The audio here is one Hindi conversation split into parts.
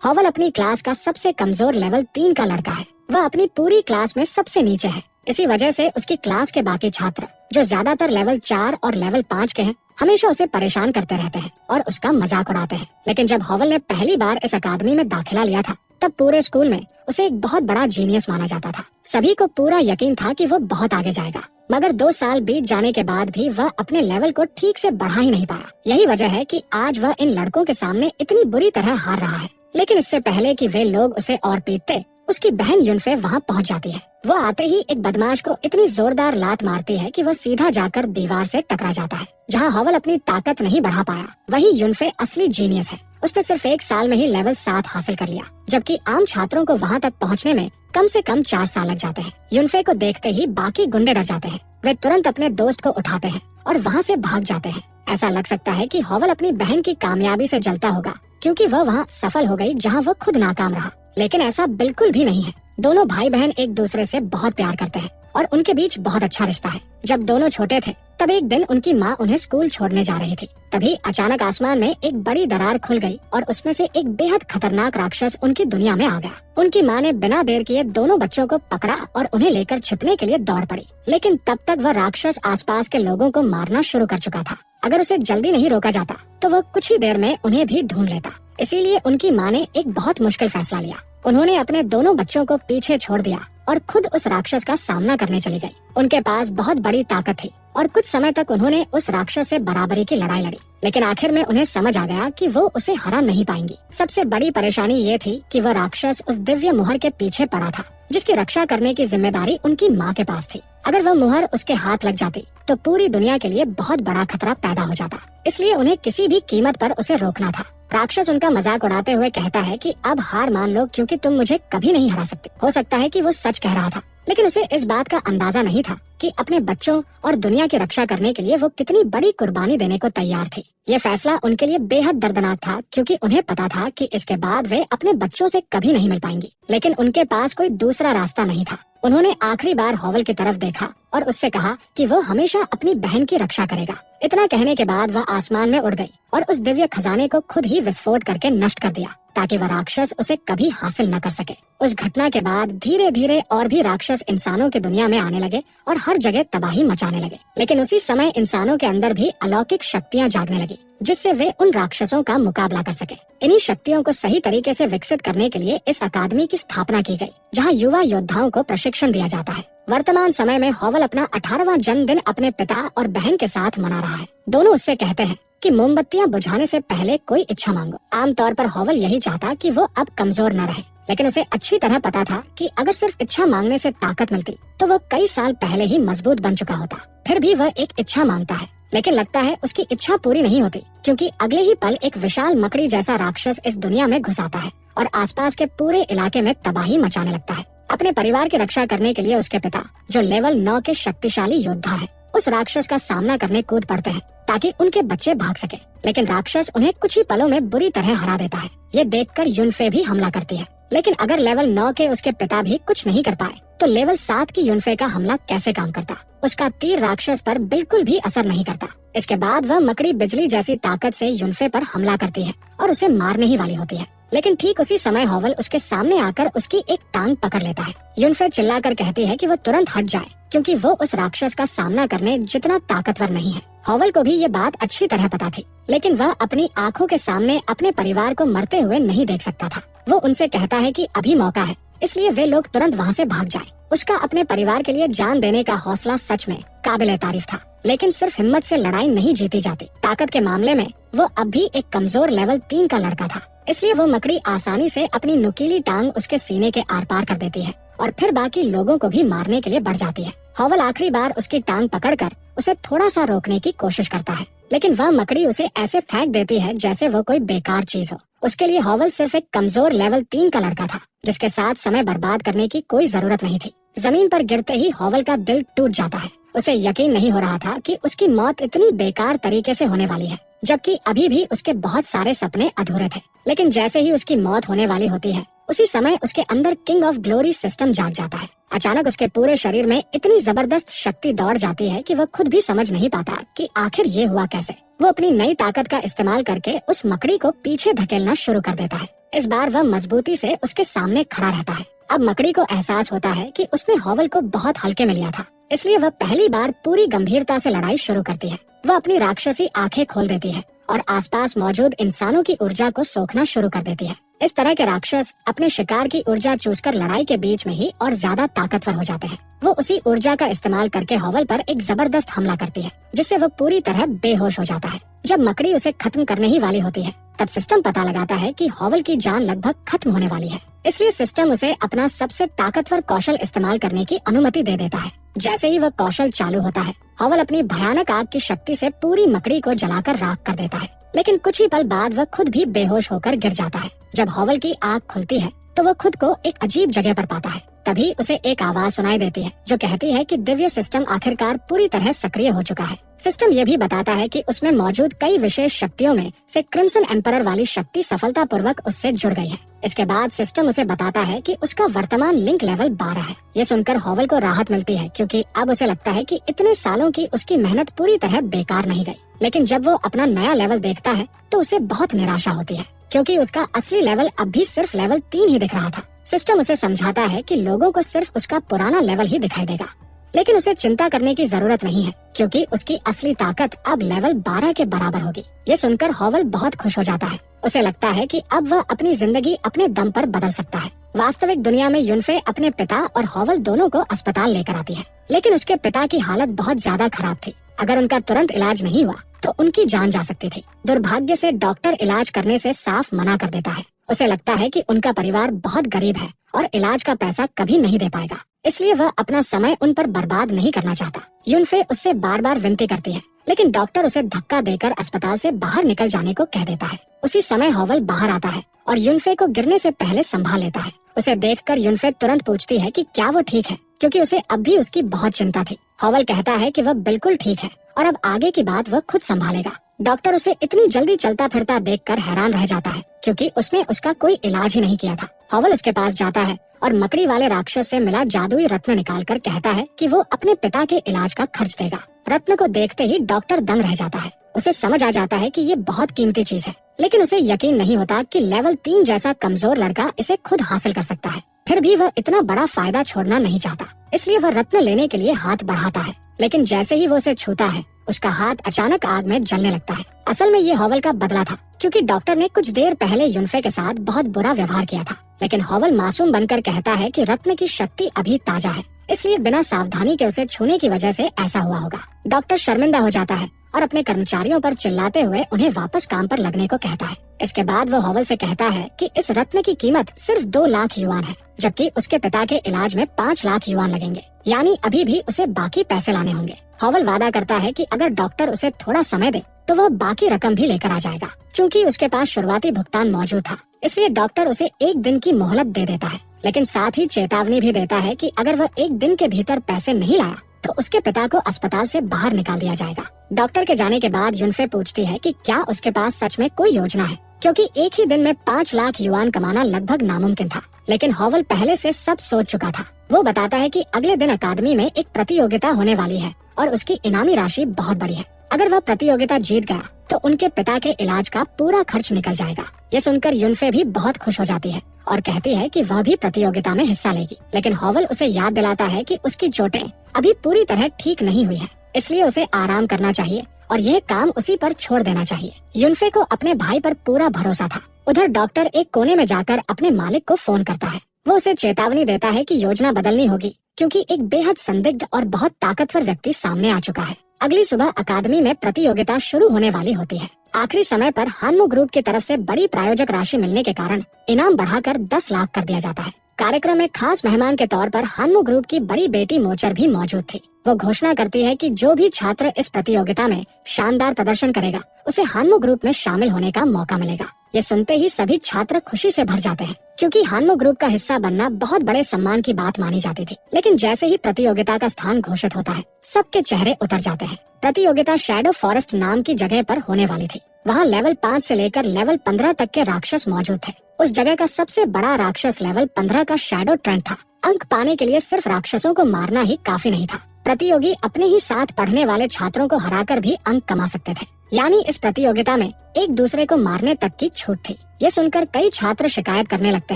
हॉवल अपनी क्लास का सबसे कमजोर लेवल 3 का लड़का है। वह अपनी पूरी क्लास में सबसे नीचे है। इसी वजह से उसकी क्लास के बाकी छात्र, जो ज्यादातर लेवल 4 और लेवल 5 के हैं, हमेशा उसे परेशान करते रहते हैं और उसका मजाक उड़ाते हैं। लेकिन जब हॉवल ने पहली बार इस अकादमी में दाखिला लिया था, तब पूरे स्कूल में उसे एक बहुत बड़ा जीनियस माना जाता था। सभी को पूरा यकीन था कि वो बहुत आगे जाएगा, मगर 2 साल बीत जाने के बाद भी वह अपने लेवल को ठीक से बढ़ा ही नहीं पाया। यही वजह है कि आज वह इन लड़कों के सामने इतनी बुरी तरह हार रहा है। लेकिन इससे पहले कि वे लोग उसे और पीटते, उसकी बहन युनफे वहाँ पहुँच जाती है। वो आते ही एक बदमाश को इतनी जोरदार लात मारती है कि वह सीधा जाकर दीवार से टकरा जाता है। जहाँ हॉवल अपनी ताकत नहीं बढ़ा पाया, वही युनफे असली जीनियस है। उसने सिर्फ 1 साल में ही लेवल 7 हासिल कर लिया, जबकि आम छात्रों को वहाँ तक पहुँचने में कम से कम 4 साल लग जाते हैं। युनफे को देखते ही बाकी गुंडे डर जाते हैं। वे तुरंत अपने दोस्त को उठाते हैं और वहाँ से भाग जाते हैं। ऐसा लग सकता है कि हॉवल अपनी बहन की कामयाबी से जलता होगा, क्योंकि वह वहाँ सफल हो गई जहाँ वह खुद नाकाम रहा। लेकिन ऐसा बिल्कुल भी नहीं है। दोनों भाई बहन एक दूसरे से बहुत प्यार करते हैं और उनके बीच बहुत अच्छा रिश्ता है। जब दोनों छोटे थे, तब एक दिन उनकी माँ उन्हें स्कूल छोड़ने जा रही थी। तभी अचानक आसमान में एक बड़ी दरार खुल गई और उसमें से एक बेहद खतरनाक राक्षस उनकी दुनिया में आ गया। उनकी माँ ने बिना देर किए दोनों बच्चों को पकड़ा और उन्हें लेकर छिपने के लिए दौड़ पड़ी। लेकिन तब तक वह राक्षस आसपास के लोगों को मारना शुरू कर चुका था। अगर उसे जल्दी नहीं रोका जाता, तो वह कुछ ही देर में उन्हें भी ढूंढ लेता। इसीलिए उनकी माँ ने एक बहुत मुश्किल फैसला लिया। उन्होंने अपने दोनों बच्चों को पीछे छोड़ दिया और खुद उस राक्षस का सामना करने चली गई। उनके पास बहुत बड़ी ताकत थी और कुछ समय तक उन्होंने उस राक्षस से बराबरी की लड़ाई लड़ी। लेकिन आखिर में उन्हें समझ आ गया कि वो उसे हरा नहीं पाएंगी। सबसे बड़ी परेशानी ये थी कि वह राक्षस उस दिव्य मुहर के पीछे पड़ा था, जिसकी रक्षा करने की जिम्मेदारी उनकी माँ के पास थी। अगर वह मुहर उसके हाथ लग जाती, तो पूरी दुनिया के लिए बहुत बड़ा खतरा पैदा हो जाता। इसलिए उन्हें किसी भी कीमत पर उसे रोकना था। राक्षस उनका मजाक उड़ाते हुए कहता है कि अब हार मान लो, क्योंकि तुम मुझे कभी नहीं हरा सकते। हो सकता है कि वो सच कह रहा था, लेकिन उसे इस बात का अंदाजा नहीं था कि अपने बच्चों और दुनिया की रक्षा करने के लिए वो कितनी बड़ी कुर्बानी देने को तैयार थी। ये फैसला उनके लिए बेहद दर्दनाक था, क्योंकि उन्हें पता था कि इसके बाद वे अपने बच्चों से कभी नहीं मिल पाएंगी। लेकिन उनके पास कोई दूसरा रास्ता नहीं था। उन्होंने आखिरी बार हॉवल की तरफ देखा और उससे कहा कि वो हमेशा अपनी बहन की रक्षा करेगा। इतना कहने के बाद वह आसमान में उड़ गई और उस दिव्य खजाने को खुद ही विस्फोट करके नष्ट कर दिया, ताकि वह राक्षस उसे कभी हासिल न कर सके। उस घटना के बाद धीरे धीरे और भी राक्षस इंसानों की दुनिया में आने लगे और हर जगह तबाही मचाने लगे। लेकिन उसी समय इंसानों के अंदर भी अलौकिक शक्तियाँ जागने लगी, जिससे वे उन राक्षसों का मुकाबला कर सके। इन्हीं शक्तियों को सही तरीके से विकसित करने के लिए इस अकादमी की स्थापना की गई, जहाँ युवा योद्धाओं को प्रशिक्षण दिया जाता है। वर्तमान समय में हॉवल अपना 18वां जन्मदिन अपने पिता और बहन के साथ मना रहा है। दोनों उससे कहते हैं कि मोमबत्तियां बुझाने से पहले कोई इच्छा मांगो। आमतौर पर हॉवल यही चाहता कि वो अब कमजोर न रहे, लेकिन उसे अच्छी तरह पता था कि अगर सिर्फ इच्छा मांगने से ताकत मिलती, तो वो कई साल पहले ही मजबूत बन चुका होता। फिर भी वह एक इच्छा मांगता है, लेकिन लगता है उसकी इच्छा पूरी नहीं होती, क्योंकि अगले ही पल एक विशाल मकड़ी जैसा राक्षस इस दुनिया में घुस आता है और आसपास के पूरे इलाके में तबाही मचाने लगता है। अपने परिवार की रक्षा करने के लिए उसके पिता, जो लेवल 9 के शक्तिशाली योद्धा है, उस राक्षस का सामना करने कूद पड़ते हैं ताकि उनके बच्चे भाग सके। लेकिन राक्षस उन्हें कुछ ही पलों में बुरी तरह हरा देता है। ये देखकर युनफे भी हमला करती है। लेकिन अगर लेवल 9 के उसके पिता भी कुछ नहीं कर पाए, तो लेवल 7 की युनफे का हमला कैसे काम करता? उसका तीर राक्षस पर बिल्कुल भी असर नहीं करता। इसके बाद वह मकड़ी बिजली जैसी ताकत से युनफे पर हमला करती है और उसे मारने ही वाली होती है। लेकिन ठीक उसी समय हॉवल उसके सामने आकर उसकी एक टांग पकड़ लेता है। युनफे चिल्लाकर कहती है कि वो तुरंत हट जाए, क्योंकि वो उस राक्षस का सामना करने जितना ताकतवर नहीं है। हॉवल को भी ये बात अच्छी तरह पता थी, लेकिन वह अपनी आंखों के सामने अपने परिवार को मरते हुए नहीं देख सकता था। वो उनसे कहता है कि अभी मौका है, इसलिए वे लोग तुरंत वहाँ से भाग जाएं। उसका अपने परिवार के लिए जान देने का हौसला सच में काबिले तारीफ था। लेकिन सिर्फ हिम्मत से लड़ाई नहीं जीती जाती। ताकत के मामले में वो अब भी एक कमजोर लेवल 3 का लड़का था। इसलिए वो मकड़ी आसानी से अपनी नुकीली टांग उसके सीने के आर पार कर देती है और फिर बाकी लोगों को भी मारने के लिए बढ़ जाती है। हॉवल आखिरी बार उसकी टांग पकड़कर उसे थोड़ा सा रोकने की कोशिश करता है, लेकिन वह मकड़ी उसे ऐसे फेंक देती है जैसे वो कोई बेकार चीज हो। उसके लिए हॉवल सिर्फ एक कमजोर लेवल 3 का लड़का था, जिसके साथ समय बर्बाद करने की कोई जरूरत नहीं थी। जमीन पर गिरते ही हॉवल का दिल टूट जाता है। उसे यकीन नहीं हो रहा था कि उसकी मौत इतनी बेकार तरीके से होने वाली है, जबकि अभी भी उसके बहुत सारे सपने अधूरे थे। लेकिन जैसे ही उसकी मौत होने वाली होती है, उसी समय उसके अंदर किंग ऑफ ग्लोरी सिस्टम जाग जाता है अचानक उसके पूरे शरीर में इतनी जबरदस्त शक्ति दौड़ जाती है कि वह खुद भी समझ नहीं पाता कि आखिर ये हुआ कैसे। वो अपनी नई ताकत का इस्तेमाल करके उस मकड़ी को पीछे धकेलना शुरू कर देता है। इस बार वह मजबूती से उसके सामने खड़ा रहता है। अब मकड़ी को एहसास होता है कि उसने हॉवल को बहुत हल्के में लिया था, इसलिए वह पहली बार पूरी गंभीरता से लड़ाई शुरू करती है। वह अपनी राक्षसी आंखें खोल देती है और आसपास मौजूद इंसानों की ऊर्जा को सोखना शुरू कर देती है। इस तरह के राक्षस अपने शिकार की ऊर्जा चूसकर लड़ाई के बीच में ही और ज्यादा ताकतवर हो जाते हैं। वो उसी ऊर्जा का इस्तेमाल करके हॉवल पर एक जबरदस्त हमला करती है, जिससे वह पूरी तरह बेहोश हो जाता है। जब मकड़ी उसे खत्म करने ही वाली होती है, तब सिस्टम पता लगाता है कि हॉवल की जान लगभग खत्म होने वाली है। इसलिए सिस्टम उसे अपना सबसे ताकतवर कौशल इस्तेमाल करने की अनुमति दे देता है। जैसे ही वह कौशल चालू होता है, हॉवल अपनी भयानक आग की शक्ति से पूरी मकड़ी को जलाकर राख कर देता है। लेकिन कुछ ही पल बाद वह खुद भी बेहोश होकर गिर जाता है। जब हॉवल की आंख खुलती है तो वह खुद को एक अजीब जगह पर पाता है। तभी उसे एक आवाज सुनाई देती है जो कहती है कि दिव्य सिस्टम आखिरकार पूरी तरह सक्रिय हो चुका है। सिस्टम ये भी बताता है कि उसमें मौजूद कई विशेष शक्तियों में से क्रिम्सन एम्परर वाली शक्ति सफलतापूर्वक उससे जुड़ गई है। इसके बाद सिस्टम उसे बताता है कि उसका वर्तमान लिंक लेवल 12 है। ये सुनकर हॉवल को राहत मिलती है, क्योंकि अब उसे लगता है कि इतने सालों की उसकी मेहनत पूरी तरह बेकार नहीं गई। लेकिन जब वो अपना नया लेवल देखता है तो उसे बहुत निराशा होती है, क्योंकि उसका असली लेवल अब भी सिर्फ लेवल 3 ही दिख रहा था। सिस्टम उसे समझाता है कि लोगों को सिर्फ उसका पुराना लेवल ही दिखाई देगा, लेकिन उसे चिंता करने की जरूरत नहीं है, क्योंकि उसकी असली ताकत अब लेवल 12 के बराबर होगी। ये सुनकर हॉवल बहुत खुश हो जाता है। उसे लगता है कि अब वह अपनी जिंदगी अपने दम पर बदल सकता है। वास्तविक दुनिया में युनफे अपने पिता और हॉवल दोनों को अस्पताल लेकर आती है, लेकिन उसके पिता की हालत बहुत ज्यादा खराब थी। अगर उनका तुरंत इलाज नहीं हुआ तो उनकी जान जा सकती थी। दुर्भाग्य से डॉक्टर इलाज करने से साफ मना कर देता है। उसे लगता है कि उनका परिवार बहुत गरीब है और इलाज का पैसा कभी नहीं दे पाएगा, इसलिए वह अपना समय उन पर बर्बाद नहीं करना चाहता। युनफे उससे बार बार विनती करती है, लेकिन डॉक्टर उसे धक्का देकर अस्पताल से बाहर निकल जाने को कह देता है। उसी समय हॉवल बाहर आता है और युनफे को गिरने से पहले संभाल लेता है। उसे देखकर युनफे तुरंत पूछती है कि क्या वो ठीक है, क्योंकि उसे अब भी उसकी बहुत चिंता थी। हॉवल कहता है कि वह बिल्कुल ठीक है और अब आगे की बात वह खुद संभालेगा। डॉक्टर उसे इतनी जल्दी चलता फिरता देखकर हैरान रह जाता है, क्योंकि उसने उसका कोई इलाज ही नहीं किया था। हॉवल उसके पास जाता है और मकड़ी वाले राक्षस से मिला जादुई रत्न निकालकर कहता है कि वो अपने पिता के इलाज का खर्च देगा। रत्न को देखते ही डॉक्टर दंग रह जाता है। उसे समझ आ जाता है कि ये बहुत कीमती चीज है, लेकिन उसे यकीन नहीं होता कि लेवल 3 जैसा कमजोर लड़का इसे खुद हासिल कर सकता है। फिर भी वह इतना बड़ा फायदा छोड़ना नहीं चाहता, इसलिए वह रत्न लेने के लिए हाथ बढ़ाता है। लेकिन जैसे ही वो उसे छूता है, उसका हाथ अचानक आग में जलने लगता है। असल में ये हॉवल का बदला था, क्योंकि डॉक्टर ने कुछ देर पहले युनफे के साथ बहुत बुरा व्यवहार किया था। लेकिन हॉवल मासूम बनकर कहता है कि रत्न की शक्ति अभी ताजा है, इसलिए बिना सावधानी के उसे छूने की वजह से ऐसा हुआ होगा। डॉक्टर शर्मिंदा हो जाता है और अपने कर्मचारियों पर चिल्लाते हुए उन्हें वापस काम पर लगने को कहता है। इसके बाद वो हॉवल से कहता है कि इस रत्न की कीमत सिर्फ 2 लाख युआन है, जबकि उसके पिता के इलाज में 5 लाख युआन लगेंगे, यानी अभी भी उसे बाकी पैसे लाने होंगे। हॉवल वादा करता है कि अगर डॉक्टर उसे थोड़ा समय दे तो वह बाकी रकम भी लेकर आ जाएगा। चूँकि उसके पास शुरुआती भुगतान मौजूद था, इसलिए डॉक्टर उसे 1 दिन की मोहलत दे देता है, लेकिन साथ ही चेतावनी भी देता है कि अगर वह 1 दिन के भीतर पैसे नहीं लाया तो उसके पिता को अस्पताल से बाहर निकाल दिया जाएगा। डॉक्टर के जाने के बाद युनफे पूछती है कि क्या उसके पास सच में कोई योजना है, क्योंकि एक ही दिन में 5 लाख युआन कमाना लगभग नामुमकिन था। लेकिन हॉवल पहले से सब सोच चुका था। वो बताता है कि अगले दिन अकादमी में एक प्रतियोगिता होने वाली है और उसकी इनामी राशि बहुत बड़ी है। अगर वह प्रतियोगिता जीत गया तो उनके पिता के इलाज का पूरा खर्च निकल जाएगा। ये सुनकर युनफे भी बहुत खुश हो जाती है और कहती है कि वह भी प्रतियोगिता में हिस्सा लेगी। लेकिन हॉवल उसे याद दिलाता है कि उसकी चोटें अभी पूरी तरह ठीक नहीं हुई है, इसलिए उसे आराम करना चाहिए और यह काम उसी पर छोड़ देना चाहिए। युनफे को अपने भाई पर पूरा भरोसा था। उधर डॉक्टर एक कोने में जाकर अपने मालिक को फोन करता है। वो उसे चेतावनी देता है कि योजना बदलनी होगी, क्योंकि एक बेहद संदिग्ध और बहुत ताकतवर व्यक्ति सामने आ चुका है। अगली सुबह अकादमी में प्रतियोगिता शुरू होने वाली होती है। आखिरी समय पर हानमो ग्रुप की तरफ से बड़ी प्रायोजक राशि मिलने के कारण इनाम बढ़ाकर 10 लाख कर दिया जाता है। कार्यक्रम में खास मेहमान के तौर पर हानमो ग्रुप की बड़ी बेटी मोचर भी मौजूद थी। वो घोषणा करती है कि जो भी छात्र इस प्रतियोगिता में शानदार प्रदर्शन करेगा उसे हानमो ग्रुप में शामिल होने का मौका मिलेगा। ये सुनते ही सभी छात्र खुशी से भर जाते हैं, क्योंकि हानमो ग्रुप का हिस्सा बनना बहुत बड़े सम्मान की बात मानी जाती थी। लेकिन जैसे ही प्रतियोगिता का स्थान घोषित होता है, सबके चेहरे उतर जाते हैं। प्रतियोगिता शैडो फॉरेस्ट नाम की जगह पर होने वाली थी। वहाँ लेवल 5 से लेकर लेवल 15 तक के राक्षस मौजूद थे। उस जगह का सबसे बड़ा राक्षस लेवल 15 का शैडो ट्रेंट था, अंक पाने के लिए सिर्फ राक्षसों को मारना ही काफी नहीं था। प्रतियोगी अपने ही साथ पढ़ने वाले छात्रों को हराकर भी अंक कमा सकते थे। यानी इस प्रतियोगिता में एक दूसरे को मारने तक की छूट थी। ये सुनकर कई छात्र शिकायत करने लगते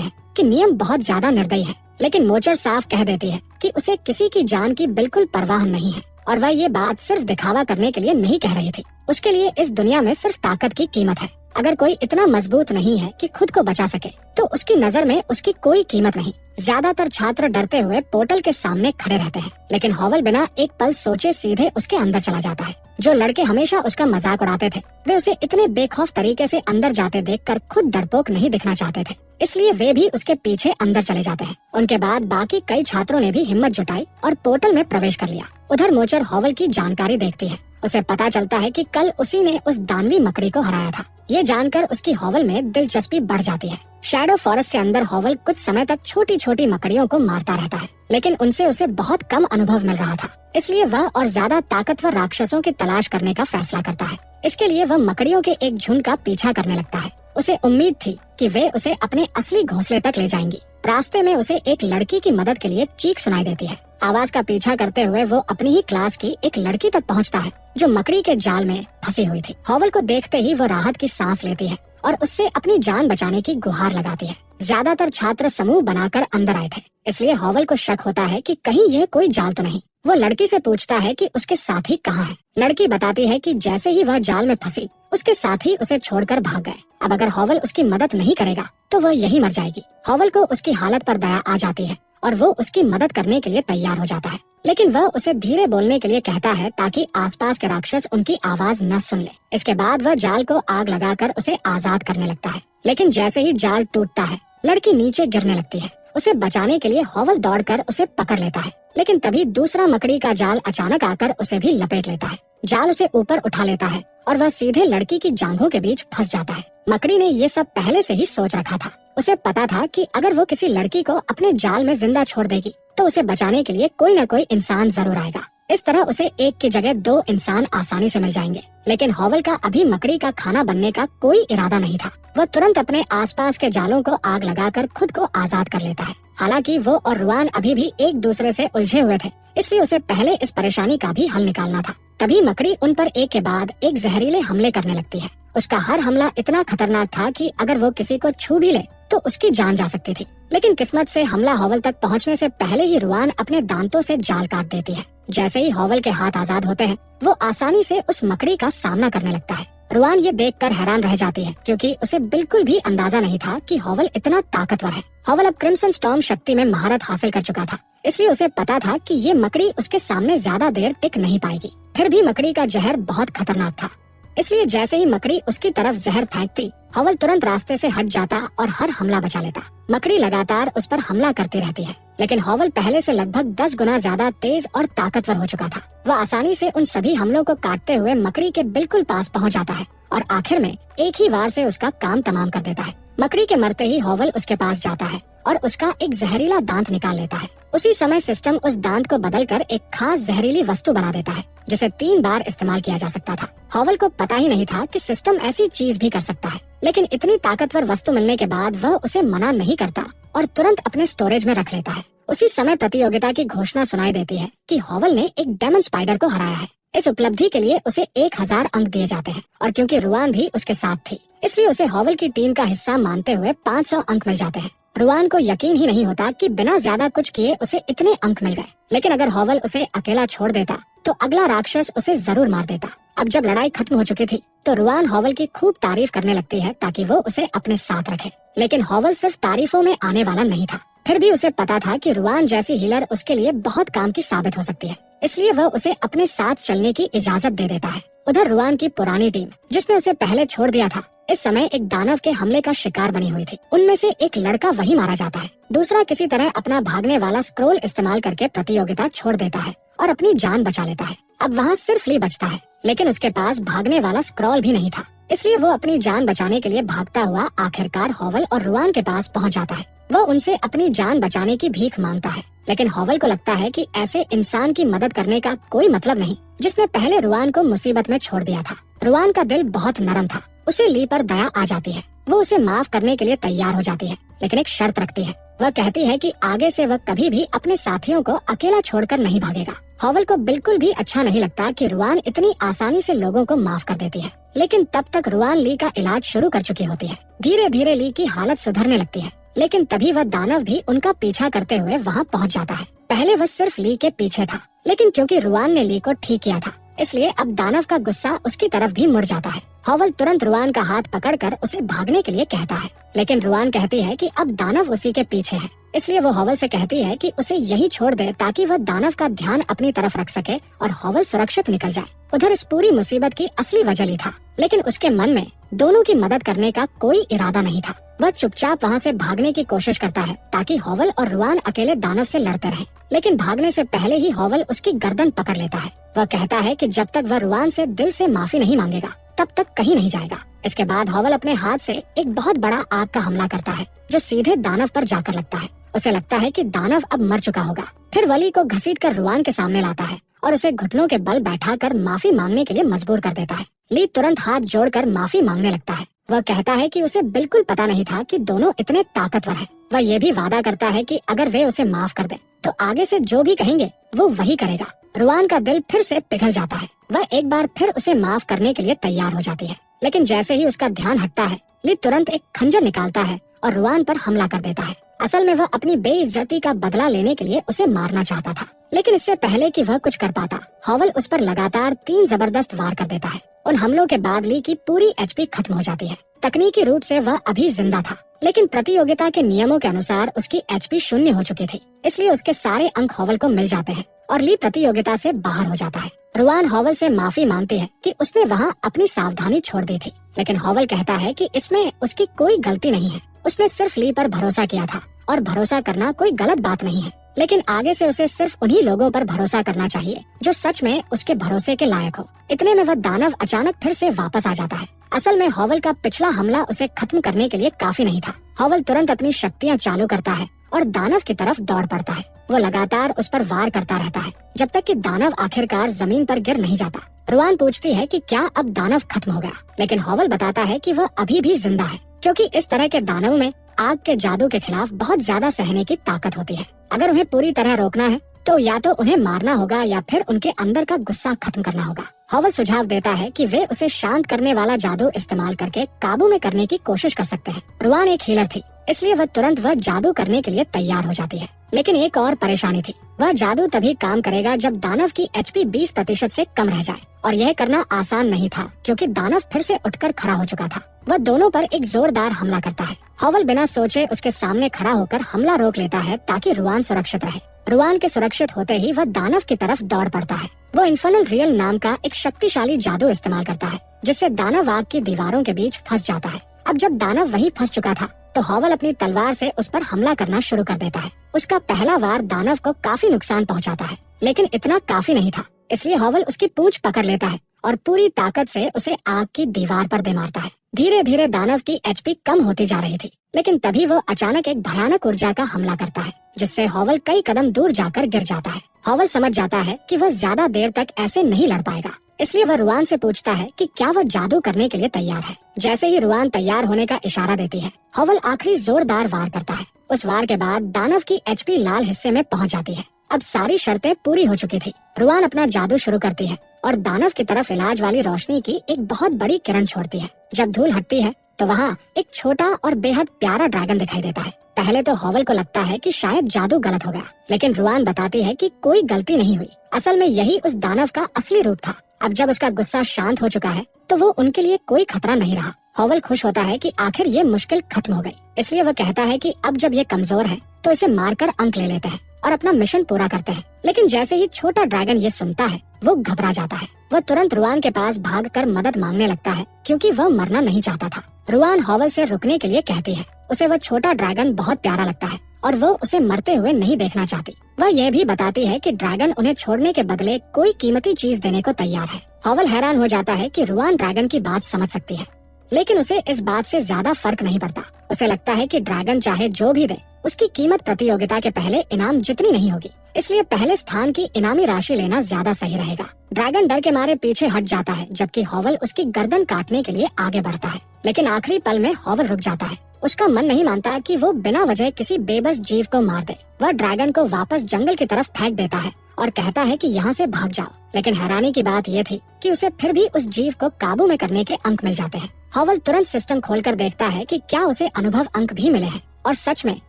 हैं कि नियम बहुत ज्यादा निर्दयी है, लेकिन मोचर साफ कह देती है कि उसे किसी की जान की बिल्कुल परवाह नहीं है और वह ये बात सिर्फ दिखावा करने के लिए नहीं कह रही थी। उसके लिए इस दुनिया में सिर्फ ताकत की कीमत है। अगर कोई इतना मजबूत नहीं है कि खुद को बचा सके तो उसकी नजर में उसकी कोई कीमत नहीं। ज्यादातर छात्र डरते हुए पोर्टल के सामने खड़े रहते हैं, लेकिन हॉवल बिना एक पल सोचे सीधे उसके अंदर चला जाता है। जो लड़के हमेशा उसका मजाक उड़ाते थे वे उसे इतने बेखौफ तरीके से अंदर जाते देखकर खुद डरपोक नहीं दिखना चाहते थे, इसलिए वे भी उसके पीछे अंदर चले जाते हैं। उनके बाद बाकी कई छात्रों ने भी हिम्मत जुटाई और पोर्टल में प्रवेश कर लिया। उधर मोचर हॉवल की जानकारी देखती है। उसे पता चलता है कि कल उसी ने उस दानवी मकड़ी को हराया था। ये जानकर उसकी हॉवल में दिलचस्पी बढ़ जाती है। शैडो फॉरेस्ट के अंदर हॉवल कुछ समय तक छोटी छोटी मकड़ियों को मारता रहता है, लेकिन उनसे उसे बहुत कम अनुभव मिल रहा था, इसलिए वह और ज्यादा ताकतवर राक्षसों की तलाश करने का फैसला करता है। इसके लिए वह मकड़ियों के एक झुंड का पीछा करने लगता है। उसे उम्मीद थी कि वे उसे अपने असली घोंसले तक ले जाएंगी। रास्ते में उसे एक लड़की की मदद के लिए चीख सुनाई देती है। आवाज का पीछा करते हुए वो अपनी ही क्लास की एक लड़की तक पहुंचता है जो मकड़ी के जाल में फंसी हुई थी। हॉवल को देखते ही वो राहत की सांस लेती है और उससे अपनी जान बचाने की गुहार लगाती है। ज्यादातर छात्र समूह बनाकर अंदर आए थे, इसलिए हॉवल को शक होता है कि कहीं यह कोई जाल तो नहीं। वो लड़की से पूछता है कि उसके साथी कहाँ है। लड़की बताती है कि जैसे ही वह जाल में फंसी उसके साथी उसे छोड़कर भाग गए। अब अगर हॉवल उसकी मदद नहीं करेगा तो वह यहीं मर जाएगी। हॉवल को उसकी हालत पर दया आ जाती है और वो उसकी मदद करने के लिए तैयार हो जाता है, लेकिन वह उसे धीरे बोलने के लिए कहता है ताकि आसपास के राक्षस उनकी आवाज न सुन ले। इसके बाद वह जाल को आग लगाकर उसे आजाद करने लगता है, लेकिन जैसे ही जाल टूटता है लड़की नीचे गिरने लगती है। उसे बचाने के लिए हॉवल दौड़कर उसे पकड़ लेता है, लेकिन तभी दूसरा मकड़ी का जाल अचानक आकर उसे भी लपेट लेता है। जाल उसे ऊपर उठा लेता है और वह सीधे लड़की की जांघों के बीच फंस जाता है। मकड़ी ने ये सब पहले से ही सोच रखा था। उसे पता था कि अगर वो किसी लड़की को अपने जाल में जिंदा छोड़ देगी तो उसे बचाने के लिए कोई न कोई इंसान जरूर आएगा। इस तरह उसे एक की जगह दो इंसान आसानी से मिल जाएंगे। लेकिन हॉवल का अभी मकड़ी का खाना बनने का कोई इरादा नहीं था। वह तुरंत अपने आसपास के जालों को आग लगाकर खुद को आजाद कर लेता है। हालांकि वो और रुआन अभी भी एक दूसरे से उलझे हुए थे, इसलिए उसे पहले इस परेशानी का भी हल निकालना था। तभी मकड़ी उन पर एक के बाद एक जहरीले हमले करने लगती है। उसका हर हमला इतना खतरनाक था कि अगर वो किसी को छू भी ले तो उसकी जान जा सकती थी। लेकिन किस्मत से हमला हॉवल तक पहुंचने से पहले ही रुआन अपने दांतों से जाल काट देती है। जैसे ही हॉवल के हाथ आजाद होते हैं वो आसानी से उस मकड़ी का सामना करने लगता है। रुआन ये देखकर हैरान रह जाती है, क्योंकि उसे बिल्कुल भी अंदाजा नहीं था कि हॉवल इतना ताकतवर है। हॉवल अब क्रिम्सन स्टॉर्म शक्ति में महारत हासिल कर चुका था, इसलिए उसे पता था कि ये मकड़ी उसके सामने ज्यादा देर टिक नहीं पाएगी। फिर भी मकड़ी का जहर बहुत खतरनाक था, इसलिए जैसे ही मकड़ी उसकी तरफ जहर फेंकती हॉवल तुरंत रास्ते से हट जाता और हर हमला बचा लेता। मकड़ी लगातार उस पर हमला करती रहती है, लेकिन हॉवल पहले से लगभग 10 गुना ज्यादा तेज और ताकतवर हो चुका था। वह आसानी से उन सभी हमलों को काटते हुए मकड़ी के बिल्कुल पास पहुंच जाता है और आखिर में एक ही वार से उसका काम तमाम कर देता है। मकड़ी के मरते ही हॉवल उसके पास जाता है और उसका एक जहरीला दांत निकाल लेता है। उसी समय सिस्टम उस दांत को बदलकर एक खास जहरीली वस्तु बना देता है, जिसे 3 बार इस्तेमाल किया जा सकता था। हॉवल को पता ही नहीं था कि सिस्टम ऐसी चीज भी कर सकता है, लेकिन इतनी ताकतवर वस्तु मिलने के बाद वह उसे मना नहीं करता और तुरंत अपने स्टोरेज में रख लेता है। उसी समय प्रतियोगिता की घोषणा सुनाई देती है कि हॉवल ने एक डेमन स्पाइडर को हराया है। इस उपलब्धि के लिए उसे 1000 अंक दिए जाते हैं और क्योंकि रुआन भी उसके साथ थी, इसलिए उसे हॉवल की टीम का हिस्सा मानते हुए 500 अंक मिल जाते हैं। रुआन को यकीन ही नहीं होता कि बिना ज्यादा कुछ किए उसे इतने अंक मिल गए, लेकिन अगर हॉवल उसे अकेला छोड़ देता तो अगला राक्षस उसे जरूर मार देता। अब जब लड़ाई खत्म हो चुकी थी तो रुआन हॉवल की खूब तारीफ करने लगती है ताकि वो उसे अपने साथ रखे, लेकिन हॉवल सिर्फ तारीफों में आने वाला नहीं था। फिर भी उसे पता था कि रुआन जैसी हीलर उसके लिए बहुत काम की साबित हो सकती है, इसलिए वह उसे अपने साथ चलने की इजाजत दे देता है। उधर रुआन की पुरानी टीम, जिसने उसे पहले छोड़ दिया था, इस समय एक दानव के हमले का शिकार बनी हुई थी। उनमें से एक लड़का वहीं मारा जाता है, दूसरा किसी तरह अपना भागने वाला स्क्रोल इस्तेमाल करके प्रतियोगिता छोड़ देता है और अपनी जान बचा लेता है। अब वहाँ सिर्फ ली बचता है, लेकिन उसके पास भागने वाला स्क्रॉल भी नहीं था, इसलिए वो अपनी जान बचाने के लिए भागता हुआ आखिरकार हॉवल और रुआन के पास पहुँच जाता है। वो उनसे अपनी जान बचाने की भीख मांगता है, लेकिन हॉवल को लगता है कि ऐसे इंसान की मदद करने का कोई मतलब नहीं जिसने पहले रुआन को मुसीबत में छोड़ दिया था। रुआन का दिल बहुत नरम था, उसे ली पर दया आ जाती है। वो उसे माफ करने के लिए तैयार हो जाती है, लेकिन एक शर्त रखती है वह कहती है कि आगे से वह कभी भी अपने साथियों को अकेला छोड़कर नहीं भागेगा। हॉवल को बिल्कुल भी अच्छा नहीं लगता कि रुआन इतनी आसानी से लोगों को माफ कर देती है, लेकिन तब तक रुआन ली का इलाज शुरू कर चुकी होती है। धीरे धीरे ली की हालत सुधरने लगती है, लेकिन तभी वह दानव भी उनका पीछा करते हुए वहाँ पहुँच जाता है। पहले वह सिर्फ ली के पीछे था, लेकिन क्योंकि रुआन ने ली को ठीक किया था, इसलिए अब दानव का गुस्सा उसकी तरफ भी मुड़ जाता है। हॉवल तुरंत रुआन का हाथ पकड़कर उसे भागने के लिए कहता है, लेकिन रुआन कहती है कि अब दानव उसी के पीछे है, इसलिए वो हॉवल से कहती है कि उसे यहीं छोड़ दे ताकि वह दानव का ध्यान अपनी तरफ रख सके और हॉवल सुरक्षित निकल जाए। उधर इस पूरी मुसीबत की असली वजह ली था, लेकिन उसके मन में दोनों की मदद करने का कोई इरादा नहीं था। वह चुपचाप वहाँ से भागने की कोशिश करता है ताकि हॉवल और रुआन अकेले दानव से लड़ते रहें, लेकिन भागने से पहले ही हॉवल उसकी गर्दन पकड़ लेता है। वह कहता है कि जब तक वह रुआन से दिल से माफी नहीं मांगेगा तब तक कहीं नहीं जाएगा। इसके बाद हॉवल अपने हाथ से एक बहुत बड़ा आग का हमला करता है जो सीधे दानव पर जाकर लगता है। उसे लगता है कि दानव अब मर चुका होगा। फिर वली को घसीटकर रुआन के सामने लाता है और उसे घुटनों के बल बैठाकर माफी मांगने के लिए मजबूर कर देता है। ली तुरंत हाथ जोड़कर माफी मांगने लगता है। वह कहता है कि उसे बिल्कुल पता नहीं था कि दोनों इतने ताकतवर हैं। वह ये भी वादा करता है कि अगर वे उसे माफ कर दें तो आगे से जो भी कहेंगे वो वही करेगा। रुआन का दिल फिर से पिघल जाता है। वह एक बार फिर उसे माफ करने के लिए तैयार हो जाती है, लेकिन जैसे ही उसका ध्यान हटता है, ली तुरंत एक खंजर निकालता है और रुआन पर हमला कर देता है। असल में वह अपनी बेइज्जती का बदला लेने के लिए उसे मारना चाहता था, लेकिन इससे पहले कि वह कुछ कर पाता, हॉवल उस पर लगातार 3 जबरदस्त वार कर देता है। उन हमलों के बाद ली की पूरी एचपी खत्म हो जाती है। तकनीकी रूप से वह अभी जिंदा था, लेकिन प्रतियोगिता के नियमों के अनुसार उसकी एचपी 0 हो चुकी थी, इसलिए उसके सारे अंक हॉवल को मिल जाते हैं और ली प्रतियोगिता से बाहर हो जाता है। रुआन हॉवल से माफी मांगती है कि उसने वहाँ अपनी सावधानी छोड़ दी थी, लेकिन हॉवल कहता है कि इसमें उसकी कोई गलती नहीं है। उसने सिर्फ ली पर भरोसा किया था और भरोसा करना कोई गलत बात नहीं है, लेकिन आगे से उसे सिर्फ उन्हीं लोगों पर भरोसा करना चाहिए जो सच में उसके भरोसे के लायक हो। इतने में वह दानव अचानक फिर से वापस आ जाता है। असल में हॉवल का पिछला हमला उसे खत्म करने के लिए काफी नहीं था। हॉवल तुरंत अपनी शक्तियाँ चालू करता है और दानव की तरफ दौड़ पड़ता है। वो लगातार उस पर वार करता रहता है जब तक कि दानव आखिरकार जमीन पर गिर नहीं जाता। रुआन पूछती है कि क्या अब दानव खत्म हो गया, लेकिन हॉवल बताता है कि वह अभी भी जिंदा है, क्योंकि इस तरह के दानव में आग के जादू के खिलाफ बहुत ज्यादा सहने की ताकत होती है। अगर उन्हें पूरी तरह रोकना है तो या तो उन्हें मारना होगा या फिर उनके अंदर का गुस्सा खत्म करना होगा। हॉवल सुझाव देता है कि वे उसे शांत करने वाला जादू इस्तेमाल करके काबू में करने की कोशिश कर सकते हैं। रुआन एक हीलर थी, इसलिए वह तुरंत वह जादू करने के लिए तैयार हो जाती है, लेकिन एक और परेशानी थी। वह जादू तभी काम करेगा जब दानव की एचपी 20% से कम रह जाए, और यह करना आसान नहीं था क्योंकि दानव फिर से उठकर खड़ा हो चुका था। वह दोनों पर एक जोरदार हमला करता है। हॉवल बिना सोचे उसके सामने खड़ा होकर हमला रोक लेता है ताकि रुआन सुरक्षित रहे। रुआन के सुरक्षित होते ही वह दानव की तरफ दौड़ पड़ता है। वो इन्फर्नल रियल नाम का एक शक्तिशाली जादू इस्तेमाल करता है, जिससे दानव आग की दीवारों के बीच फंस जाता है। अब जब दानव वहीं फंस चुका था तो हॉवल अपनी तलवार से उस पर हमला करना शुरू कर देता है। उसका पहला वार दानव को काफी नुकसान पहुंचाता है, लेकिन इतना काफी नहीं था, इसलिए हॉवल उसकी पूंछ पकड़ लेता है और पूरी ताकत से उसे आग की दीवार पर दे मारता है। धीरे धीरे दानव की एचपी कम होती जा रही थी, लेकिन तभी वो अचानक एक भयानक ऊर्जा का हमला करता है, जिससे हॉवल कई कदम दूर जाकर गिर जाता है। हॉवल समझ जाता है कि वह ज्यादा देर तक ऐसे नहीं लड़ पाएगा, इसलिए वह रुआन से पूछता है कि क्या वह जादू करने के लिए तैयार है। जैसे ही रुआन तैयार होने का इशारा देती है, हॉवल आखिरी जोरदार वार करता है। उस वार के बाद दानव की एचपी लाल हिस्से में पहुंच जाती है। अब सारी शर्तें पूरी हो चुकी थी। रुआन अपना जादू शुरू करती है और दानव की तरफ इलाज वाली रोशनी की एक बहुत बड़ी किरण छोड़ती है। जब धूल हटती है तो वहाँ एक छोटा और बेहद प्यारा ड्रैगन दिखाई देता है। पहले तो हॉवल को लगता है कि शायद जादू गलत हो गया, लेकिन रुआन बताती है कि कोई गलती नहीं हुई। असल में यही उस दानव का असली रूप था। अब जब उसका गुस्सा शांत हो चुका है तो वो उनके लिए कोई खतरा नहीं रहा। हॉवल खुश होता है कि आखिर ये मुश्किल खत्म हो गई, इसलिए वह कहता है कि अब जब ये कमजोर है तो इसे मारकर अंक ले लेते हैं और अपना मिशन पूरा करते हैं। लेकिन जैसे ही छोटा ड्रैगन ये सुनता है वो घबरा जाता है। वह तुरंत रुआन के पास भागकर मदद मांगने लगता है क्योंकि वह मरना नहीं चाहता था। रुआन हॉवल से रुकने के लिए कहती है। उसे वह छोटा ड्रैगन बहुत प्यारा लगता है और वो उसे मरते हुए नहीं देखना चाहती। वह यह भी बताती है कि ड्रैगन उन्हें छोड़ने के बदले कोई कीमती चीज देने को तैयार है। हॉवल हैरान हो जाता है कि रुआन ड्रैगन की बात समझ सकती है, लेकिन उसे इस बात से ज्यादा फर्क नहीं पड़ता। उसे लगता है कि ड्रैगन चाहे जो भी दे, उसकी कीमत प्रतियोगिता के पहले इनाम जितनी नहीं होगी, इसलिए पहले स्थान की इनामी राशि लेना ज्यादा सही रहेगा। ड्रैगन डर के मारे पीछे हट जाता है, जबकि हॉवल उसकी गर्दन काटने के लिए आगे बढ़ता है, लेकिन आखिरी पल में हॉवल रुक जाता है। उसका मन नहीं मानता कि वो बिना वजह किसी बेबस जीव को मार दे। वह ड्रैगन को वापस जंगल की तरफ फेंक देता है और कहता है कि यहाँ से भाग जाओ। लेकिन हैरानी की बात ये थी कि उसे फिर भी उस जीव को काबू में करने के अंक मिल जाते हैं। हॉवल तुरंत सिस्टम खोलकर देखता है कि क्या उसे अनुभव अंक भी मिले हैं, और सच में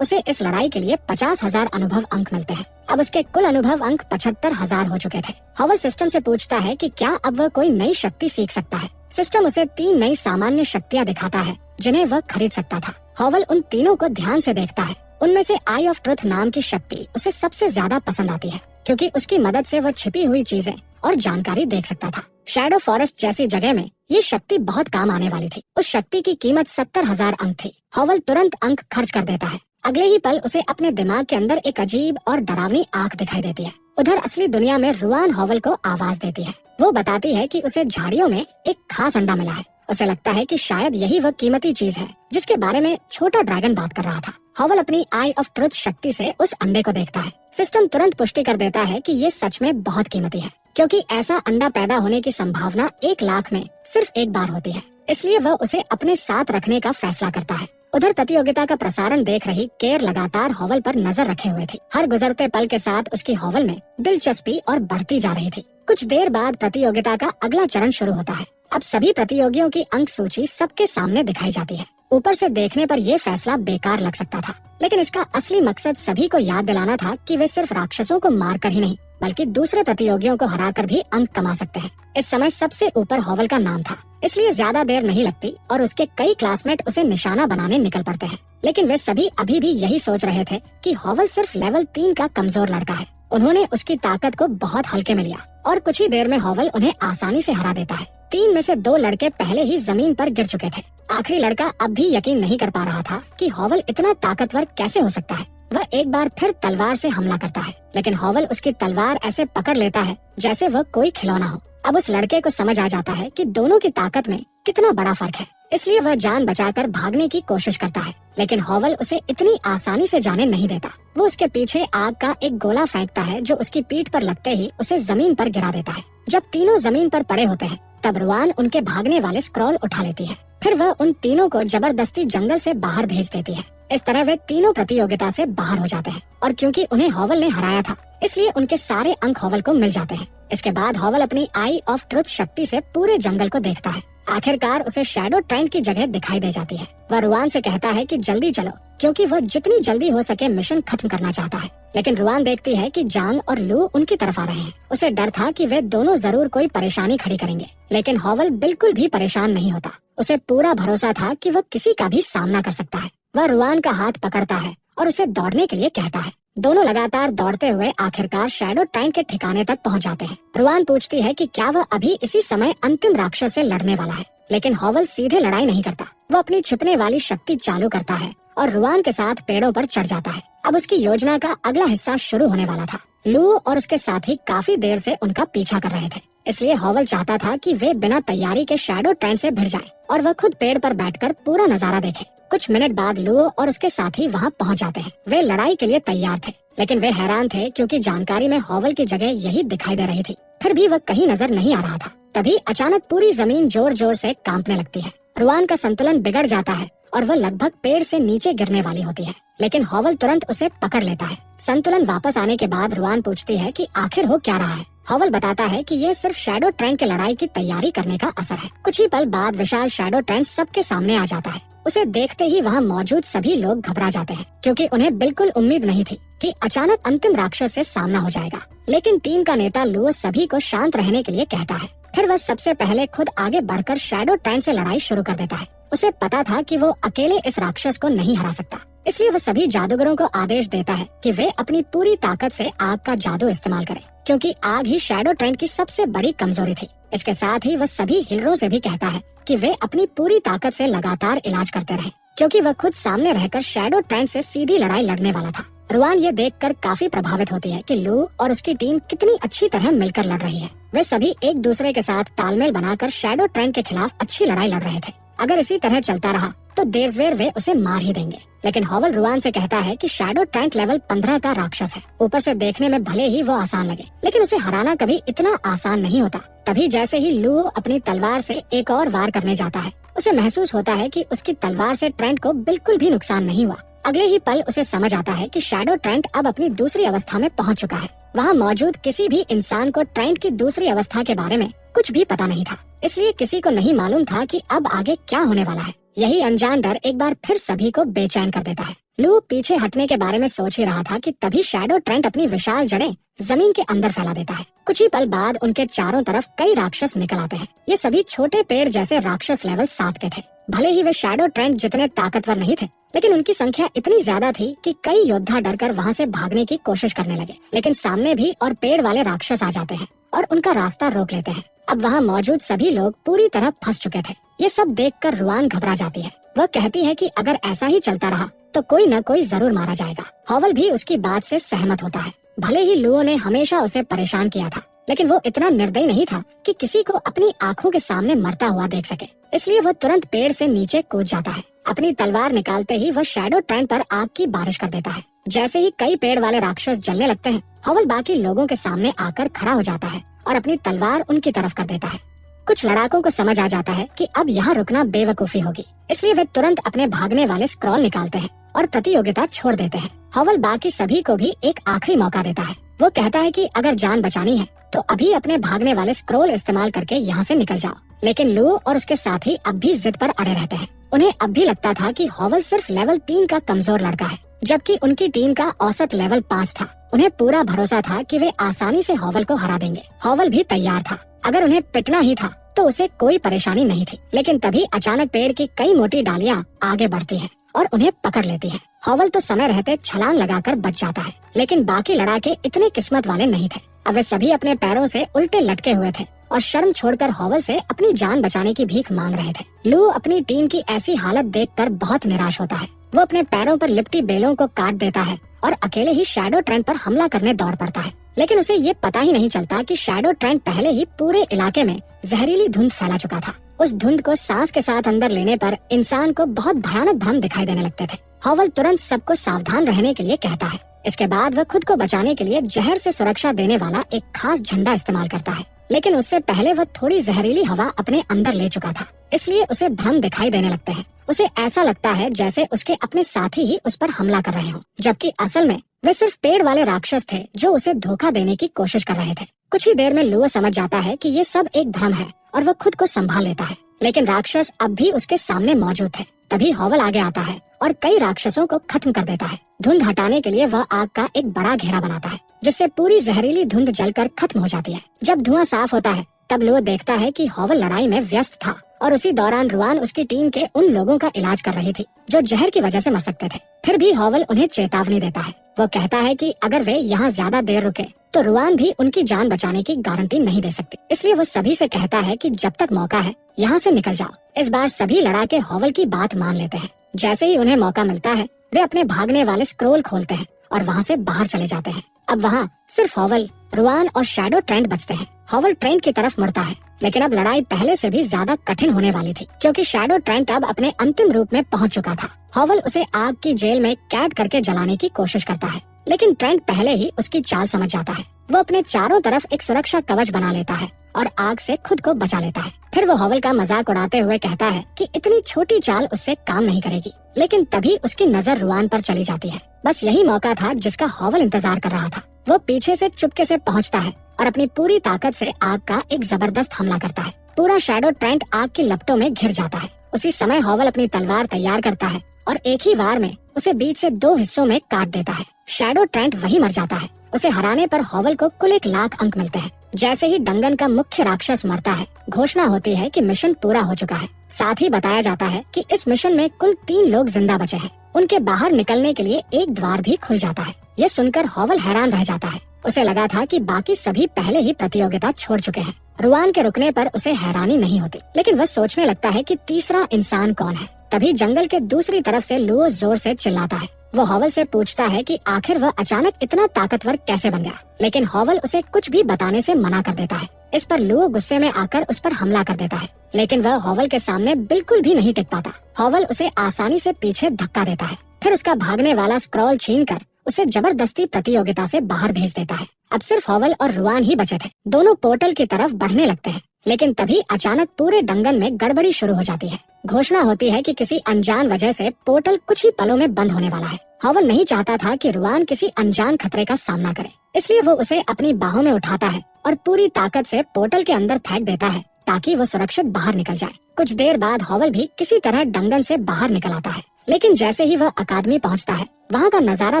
उसे इस लड़ाई के लिए 50,000 अनुभव अंक मिलते हैं। अब उसके कुल अनुभव अंक 75,000 हो चुके थे। हॉवल सिस्टम से पूछता है कि क्या अब वह कोई नई शक्ति सीख सकता है। सिस्टम उसे 3 नई सामान्य शक्तियाँ दिखाता है जिन्हें वह खरीद सकता था। हॉवल उन तीनों को ध्यान से देखता है। उनमें से आई ऑफ ट्रुथ नाम की शक्ति उसे सबसे ज्यादा पसंद आती है, क्योंकि उसकी मदद से वह छिपी हुई चीजें और जानकारी देख सकता था। शैडो फॉरेस्ट जैसी जगह में ये शक्ति बहुत काम आने वाली थी। उस शक्ति की कीमत 70,000 अंक थी। हॉवल तुरंत अंक खर्च कर देता है। अगले ही पल उसे अपने दिमाग के अंदर एक अजीब और डरावनी आंख दिखाई देती है। उधर असली दुनिया में रुआन हॉवल को आवाज देती है। वो बताती है कि उसे झाड़ियों में एक खास अंडा मिला है। उसे लगता है कि शायद यही वह कीमती चीज है जिसके बारे में छोटा ड्रैगन बात कर रहा था। हॉवल अपनी आई ऑफ ट्रुथ शक्ति से उस अंडे को देखता है। सिस्टम तुरंत पुष्टि कर देता है कि ये सच में बहुत कीमती है, क्योंकि ऐसा अंडा पैदा होने की संभावना 1 लाख में सिर्फ एक बार होती है। इसलिए वह उसे अपने साथ रखने का फैसला करता है। उधर प्रतियोगिता का प्रसारण देख रही केर लगातार हॉवल पर नजर रखे हुए थी। हर गुजरते पल के साथ उसकी हॉवल में दिलचस्पी और बढ़ती जा रही थी। कुछ देर बाद प्रतियोगिता का अगला चरण शुरू होता है। अब सभी प्रतियोगियों की अंक सूची सबके सामने दिखाई जाती है। ऊपर से देखने पर यह फैसला बेकार लग सकता था, लेकिन इसका असली मकसद सभी को याद दिलाना था कि वे सिर्फ राक्षसों को मारकर ही नहीं, बल्कि दूसरे प्रतियोगियों को हराकर भी अंक कमा सकते हैं। इस समय सबसे ऊपर हॉवल का नाम था, इसलिए ज्यादा देर नहीं लगती और उसके कई क्लासमेट उसे निशाना बनाने निकल पड़ते हैं। लेकिन वे सभी अभी भी यही सोच रहे थे कि हॉवल सिर्फ लेवल 3 का कमजोर लड़का है। उन्होंने उसकी ताकत को बहुत हल्के में लिया और कुछ ही देर में हॉवल उन्हें आसानी से हरा देता है। 3 में से 2 लड़के पहले ही जमीन पर गिर चुके थे। आखिरी लड़का अब भी यकीन नहीं कर पा रहा था कि हॉवल इतना ताकतवर कैसे हो सकता है। वह एक बार फिर तलवार से हमला करता है, लेकिन हॉवल उसकी तलवार ऐसे पकड़ लेता है जैसे वह कोई खिलौना हो। अब उस लड़के को समझ आ जाता है कि दोनों की ताकत में कितना बड़ा फर्क है, इसलिए वह जान बचाकर भागने की कोशिश करता है। लेकिन हॉवल उसे इतनी आसानी से जाने नहीं देता। वो उसके पीछे आग का एक गोला फेंकता है जो उसकी पीठ पर लगते ही उसे जमीन पर गिरा देता है। जब तीनों जमीन पर पड़े होते हैं तब रुआन उनके भागने वाले स्क्रॉल उठा लेती है। फिर वह उन तीनों को जबरदस्ती जंगल से बाहर भेज देती है। इस तरह वे तीनों प्रतियोगिता से बाहर हो जाते हैं, और क्योंकि उन्हें हॉवल ने हराया था इसलिए उनके सारे अंक हॉवल को मिल जाते हैं। इसके बाद हॉवल अपनी आई ऑफ ट्रुथ शक्ति से पूरे जंगल को देखता है। आखिरकार उसे शैडो ट्रेंड की जगह दिखाई दे जाती है। वह रुआन से कहता है कि जल्दी चलो, क्योंकि वह जितनी जल्दी हो सके मिशन खत्म करना चाहता है। लेकिन रुआन देखती है कि जांग और लू उनकी तरफ आ रहे हैं। उसे डर था कि वे दोनों जरूर कोई परेशानी खड़ी करेंगे, लेकिन हॉवल बिल्कुल भी परेशान नहीं होता। उसे पूरा भरोसा था कि वह किसी का भी सामना कर सकता है। वह रुआन का हाथ पकड़ता है और उसे दौड़ने के लिए कहता है। दोनों लगातार दौड़ते हुए आखिरकार शैडो ट्रेंड के ठिकाने तक पहुंच जाते हैं। रुआन पूछती है कि क्या वह अभी इसी समय अंतिम राक्षस से लड़ने वाला है, लेकिन हॉवल सीधे लड़ाई नहीं करता। वह अपनी छिपने वाली शक्ति चालू करता है और रुआन के साथ पेड़ों पर चढ़ जाता है। अब उसकी योजना का अगला हिस्सा शुरू होने वाला था। लू और उसके साथी काफी देर से उनका पीछा कर रहे थे, इसलिए हॉवल चाहता था कि वे बिना तैयारी के शैडो ट्रेंड से भिड़ जाएं और वह खुद पेड़ पर बैठकर पूरा नजारा देखे। कुछ मिनट बाद लू और उसके साथी वहां पहुंच जाते हैं। वे लड़ाई के लिए तैयार थे, लेकिन वे हैरान थे क्योंकि जानकारी में हॉवल की जगह यही दिखाई दे रही थी। फिर भी वह कहीं नजर नहीं आ रहा था। तभी अचानक पूरी जमीन जोर जोर से कांपने लगती है। रुआन का संतुलन बिगड़ जाता है और वह लगभग पेड़ से नीचे गिरने वाली होती है, लेकिन हॉवल तुरंत उसे पकड़ लेता है। संतुलन वापस आने के बाद रुआन पूछती है कि आखिर हो क्या रहा है। हॉवल बताता है कि यह सिर्फ शैडो ट्रेंड के लड़ाई की तैयारी करने का असर है। कुछ ही पल बाद विशाल शैडो ट्रेंड सबके सामने आ जाता है। उसे देखते ही वहाँ मौजूद सभी लोग घबरा जाते हैं, क्योंकि उन्हें बिल्कुल उम्मीद नहीं थी कि अचानक अंतिम राक्षस से सामना हो जाएगा। लेकिन टीम का नेता लू सभी को शांत रहने के लिए कहता है। फिर वह सबसे पहले खुद आगे बढ़कर शैडो ट्रेंड से लड़ाई शुरू कर देता है। उसे पता था कि वो अकेले इस राक्षस को नहीं हरा सकता, इसलिए वह सभी जादूगरों को आदेश देता है कि वे अपनी पूरी ताकत से आग का जादू इस्तेमाल करें, क्योंकि आग ही शैडो ट्रेंड की सबसे बड़ी कमजोरी थी। इसके साथ ही वह सभी हीरों से भी कहता है कि वे अपनी पूरी ताकत से लगातार इलाज करते रहें, क्योंकि वह खुद सामने रहकर शैडो ट्रेंड से सीधी लड़ाई लड़ने वाला था। रुआन ये देखकर काफी प्रभावित होती है कि लू और उसकी टीम कितनी अच्छी तरह मिलकर लड़ रही है। वे सभी एक दूसरे के साथ तालमेल बनाकर शैडो ट्रेंड के खिलाफ अच्छी लड़ाई लड़ रहे थे। अगर इसी तरह चलता रहा तो देर सवेर वे उसे मार ही देंगे। लेकिन हॉवल रुआन से कहता है कि शैडो ट्रेंट लेवल 15 का राक्षस है। ऊपर से देखने में भले ही वो आसान लगे, लेकिन उसे हराना कभी इतना आसान नहीं होता। तभी जैसे ही लुओ अपनी तलवार से एक और वार करने जाता है, उसे महसूस होता है कि उसकी तलवार से ट्रेंट को बिल्कुल भी नुकसान नहीं हुआ। अगले ही पल उसे समझ आता है कि शैडो ट्रेंट अब अपनी दूसरी अवस्था में पहुंच चुका है। वहाँ मौजूद किसी भी इंसान को ट्रेंट की दूसरी अवस्था के बारे में कुछ भी पता नहीं था, इसलिए किसी को नहीं मालूम था कि अब आगे क्या होने वाला है। यही अनजान डर एक बार फिर सभी को बेचैन कर देता है। लू पीछे हटने के बारे में सोच ही रहा था कि तभी शैडो ट्रेंट अपनी विशाल जड़ें जमीन के अंदर फैला देता है। कुछ ही पल बाद उनके चारों तरफ कई राक्षस निकल आते हैं। ये सभी छोटे पेड़ जैसे राक्षस लेवल 7 के थे। भले ही वे शैडो ट्रेंट जितने ताकतवर नहीं थे, लेकिन उनकी संख्या इतनी ज्यादा थी कि कई योद्धा डरकर वहाँ से भागने की कोशिश करने लगे। लेकिन सामने भी और पेड़ वाले राक्षस आ जाते हैं और उनका रास्ता रोक लेते हैं। अब वहाँ मौजूद सभी लोग पूरी तरह फंस चुके थे। ये सब देखकर रुआन घबरा जाती है। वह कहती है कि अगर ऐसा ही चलता रहा तो कोई न कोई जरूर मारा जाएगा। हॉवल भी उसकी बात से सहमत होता है। भले ही लुओ ने हमेशा उसे परेशान किया था, लेकिन वो इतना निर्दयी नहीं था कि किसी को अपनी आंखों के सामने मरता हुआ देख सके। इसलिए वह तुरंत पेड़ से नीचे कूद जाता है। अपनी तलवार निकालते ही वह शैडो ट्रेंट पर आग की बारिश कर देता है। जैसे ही कई पेड़ वाले राक्षस जलने लगते हैं, हॉवल बाकी लोगों के सामने आकर खड़ा हो जाता है और अपनी तलवार उनकी तरफ कर देता है। कुछ लड़ाकों को समझ आ जाता है कि अब यहाँ रुकना बेवकूफी होगी, इसलिए वे तुरंत अपने भागने वाले स्क्रॉल निकालते हैं और प्रतियोगिता छोड़ देते हैं। हॉवल बाकी सभी को भी एक आखिरी मौका देता है। वो कहता है कि अगर जान बचानी है तो अभी अपने भागने वाले स्क्रॉल इस्तेमाल करके यहाँ से निकल जाओ। लेकिन लुओ और उसके साथी अब भी जिद पर अड़े रहते हैं। उन्हें अब भी लगता था कि हॉवल सिर्फ लेवल 3 का कमजोर लड़का है, जबकि उनकी टीम का औसत लेवल 5 था। उन्हें पूरा भरोसा था कि वे आसानी से हॉवल को हरा देंगे। हॉवल भी तैयार था। अगर उन्हें पिटना ही था तो उसे कोई परेशानी नहीं थी। लेकिन तभी अचानक पेड़ की कई मोटी डालियां आगे बढ़ती हैं और उन्हें पकड़ लेती हैं। हॉवल तो समय रहते छलांग लगाकर बच जाता है, लेकिन बाकी लड़ाके इतने किस्मत वाले नहीं थे। अब वे सभी अपने पैरों से उल्टे लटके हुए थे और शर्म छोड़कर हॉवल से अपनी जान बचाने की भीख मांग रहे थे। लू अपनी टीम की ऐसी हालत देखकर बहुत निराश होता है। वो अपने पैरों पर लिपटी बेलों को काट देता है और अकेले ही शैडो ट्रेंट पर हमला करने दौड़ पड़ता है। लेकिन उसे ये पता ही नहीं चलता कि शैडो ट्रेंट पहले ही पूरे इलाके में जहरीली धुंध फैला चुका था। उस धुंध को सांस के साथ अंदर लेने पर इंसान को बहुत भयानक भ्रम दिखाई देने लगते थे। हॉवल तुरंत सबको सावधान रहने के लिए कहता है। इसके बाद वह खुद को बचाने के लिए जहर से सुरक्षा देने वाला एक खास झंडा इस्तेमाल करता है, लेकिन उससे पहले वह थोड़ी जहरीली हवा अपने अंदर ले चुका था, इसलिए उसे भ्रम दिखाई देने लगते हैं। उसे ऐसा लगता है जैसे उसके अपने साथी ही उस पर हमला कर रहे हों, जबकि असल में वे सिर्फ पेड़ वाले राक्षस थे जो उसे धोखा देने की कोशिश कर रहे थे। कुछ ही देर में लुओ समझ जाता है कि ये सब एक भ्रम है और वह खुद को संभाल लेता है, लेकिन राक्षस अब भी उसके सामने मौजूद थे। तभी हॉवल आगे आता है और कई राक्षसों को खत्म कर देता है। धुंध हटाने के लिए वह आग का एक बड़ा घेरा बनाता है, जिससे पूरी जहरीली धुंध जलकर खत्म हो जाती है। जब धुआं साफ होता है तब लुओ देखता है कि हॉवल लड़ाई में व्यस्त था और उसी दौरान रुआन उसकी टीम के उन लोगों का इलाज कर रही थी जो जहर की वजह से मर सकते थे। फिर भी हॉवल उन्हें चेतावनी देता है। वो कहता है कि अगर वे यहाँ ज्यादा देर रुके तो रुआन भी उनकी जान बचाने की गारंटी नहीं दे सकती। इसलिए वो सभी से कहता है कि जब तक मौका है यहाँ से निकल जाओ। इस बार सभी लड़ाके हॉवल की बात मान लेते हैं। जैसे ही उन्हें मौका मिलता है वे अपने भागने वाले स्क्रोल खोलते हैं और वहाँ से बाहर चले जाते हैं। अब वहाँ सिर्फ हॉवल, रुआन और शैडो ट्रेंट बचते हैं। हॉवल ट्रेंट की तरफ मुड़ता है, लेकिन अब लड़ाई पहले से भी ज्यादा कठिन होने वाली थी, क्योंकि शैडो ट्रेंट अब अपने अंतिम रूप में पहुंच चुका था। हॉवल उसे आग की जेल में कैद करके जलाने की कोशिश करता है, लेकिन ट्रेंट पहले ही उसकी चाल समझ जाता है। वो अपने चारों तरफ एक सुरक्षा कवच बना लेता है और आग से खुद को बचा लेता है। फिर वो हॉवल का मजाक उड़ाते हुए कहता है कि इतनी छोटी चाल उससे काम नहीं करेगी, लेकिन तभी उसकी नजर रुआन पर चली जाती है। बस यही मौका था जिसका हॉवल इंतजार कर रहा था। वो पीछे से चुपके से पहुंचता है और अपनी पूरी ताकत से आग का एक जबरदस्त हमला करता है। पूरा शैडो ट्रेंट आग की लपटों में घिर जाता है। उसी समय हॉवल अपनी तलवार तैयार करता है और एक ही वार में उसे बीच से 2 हिस्सों में काट देता है। शैडो ट्रेंट वहीं मर जाता है। उसे हराने पर हॉवल को कुल 1 लाख अंक मिलते हैं। जैसे ही डंगन का मुख्य राक्षस मरता है, घोषणा होती है कि मिशन पूरा हो चुका है। साथ ही बताया जाता है कि इस मिशन में कुल 3 लोग जिंदा बचे हैं। उनके बाहर निकलने के लिए एक द्वार भी खुल जाता है। ये सुनकर हॉवल हैरान रह जाता है। उसे लगा था कि बाकी सभी पहले ही प्रतियोगिता छोड़ चुके हैं। रुआन के रुकने पर उसे हैरानी नहीं होती, लेकिन वह सोचने लगता है कि तीसरा इंसान कौन है। तभी जंगल के दूसरी तरफ से लुओ जोर से चिल्लाता है। वो हॉवल से पूछता है कि आखिर वह अचानक इतना ताकतवर कैसे बन गया, लेकिन हॉवल उसे कुछ भी बताने से मना कर देता है। इस पर लुओ गुस्से में आकर उस पर हमला कर देता है, लेकिन वह हॉवल के सामने बिल्कुल भी नहीं टिक पाता। हॉवल उसे आसानी से पीछे धक्का देता है, फिर उसका भागने वाला स्क्रॉल छीनकर उसे जबरदस्ती प्रतियोगिता से बाहर भेज देता है। अब सिर्फ हॉवल और रुआन ही बचे थे। दोनों पोर्टल की तरफ बढ़ने लगते हैं, लेकिन तभी अचानक पूरे डंगन में गड़बड़ी शुरू हो जाती है। घोषणा होती है कि किसी अनजान वजह से पोर्टल कुछ ही पलों में बंद होने वाला है। हॉवल नहीं चाहता था कि रुआन किसी अनजान खतरे का सामना करे, इसलिए वो उसे अपनी बाहों में उठाता है और पूरी ताकत से पोर्टल के अंदर फेंक देता है ताकि वो सुरक्षित बाहर निकल जाए। कुछ देर बाद हॉवल भी किसी तरह डंगन से बाहर निकल आता है, लेकिन जैसे ही वह अकादमी पहुंचता है, वहां का नजारा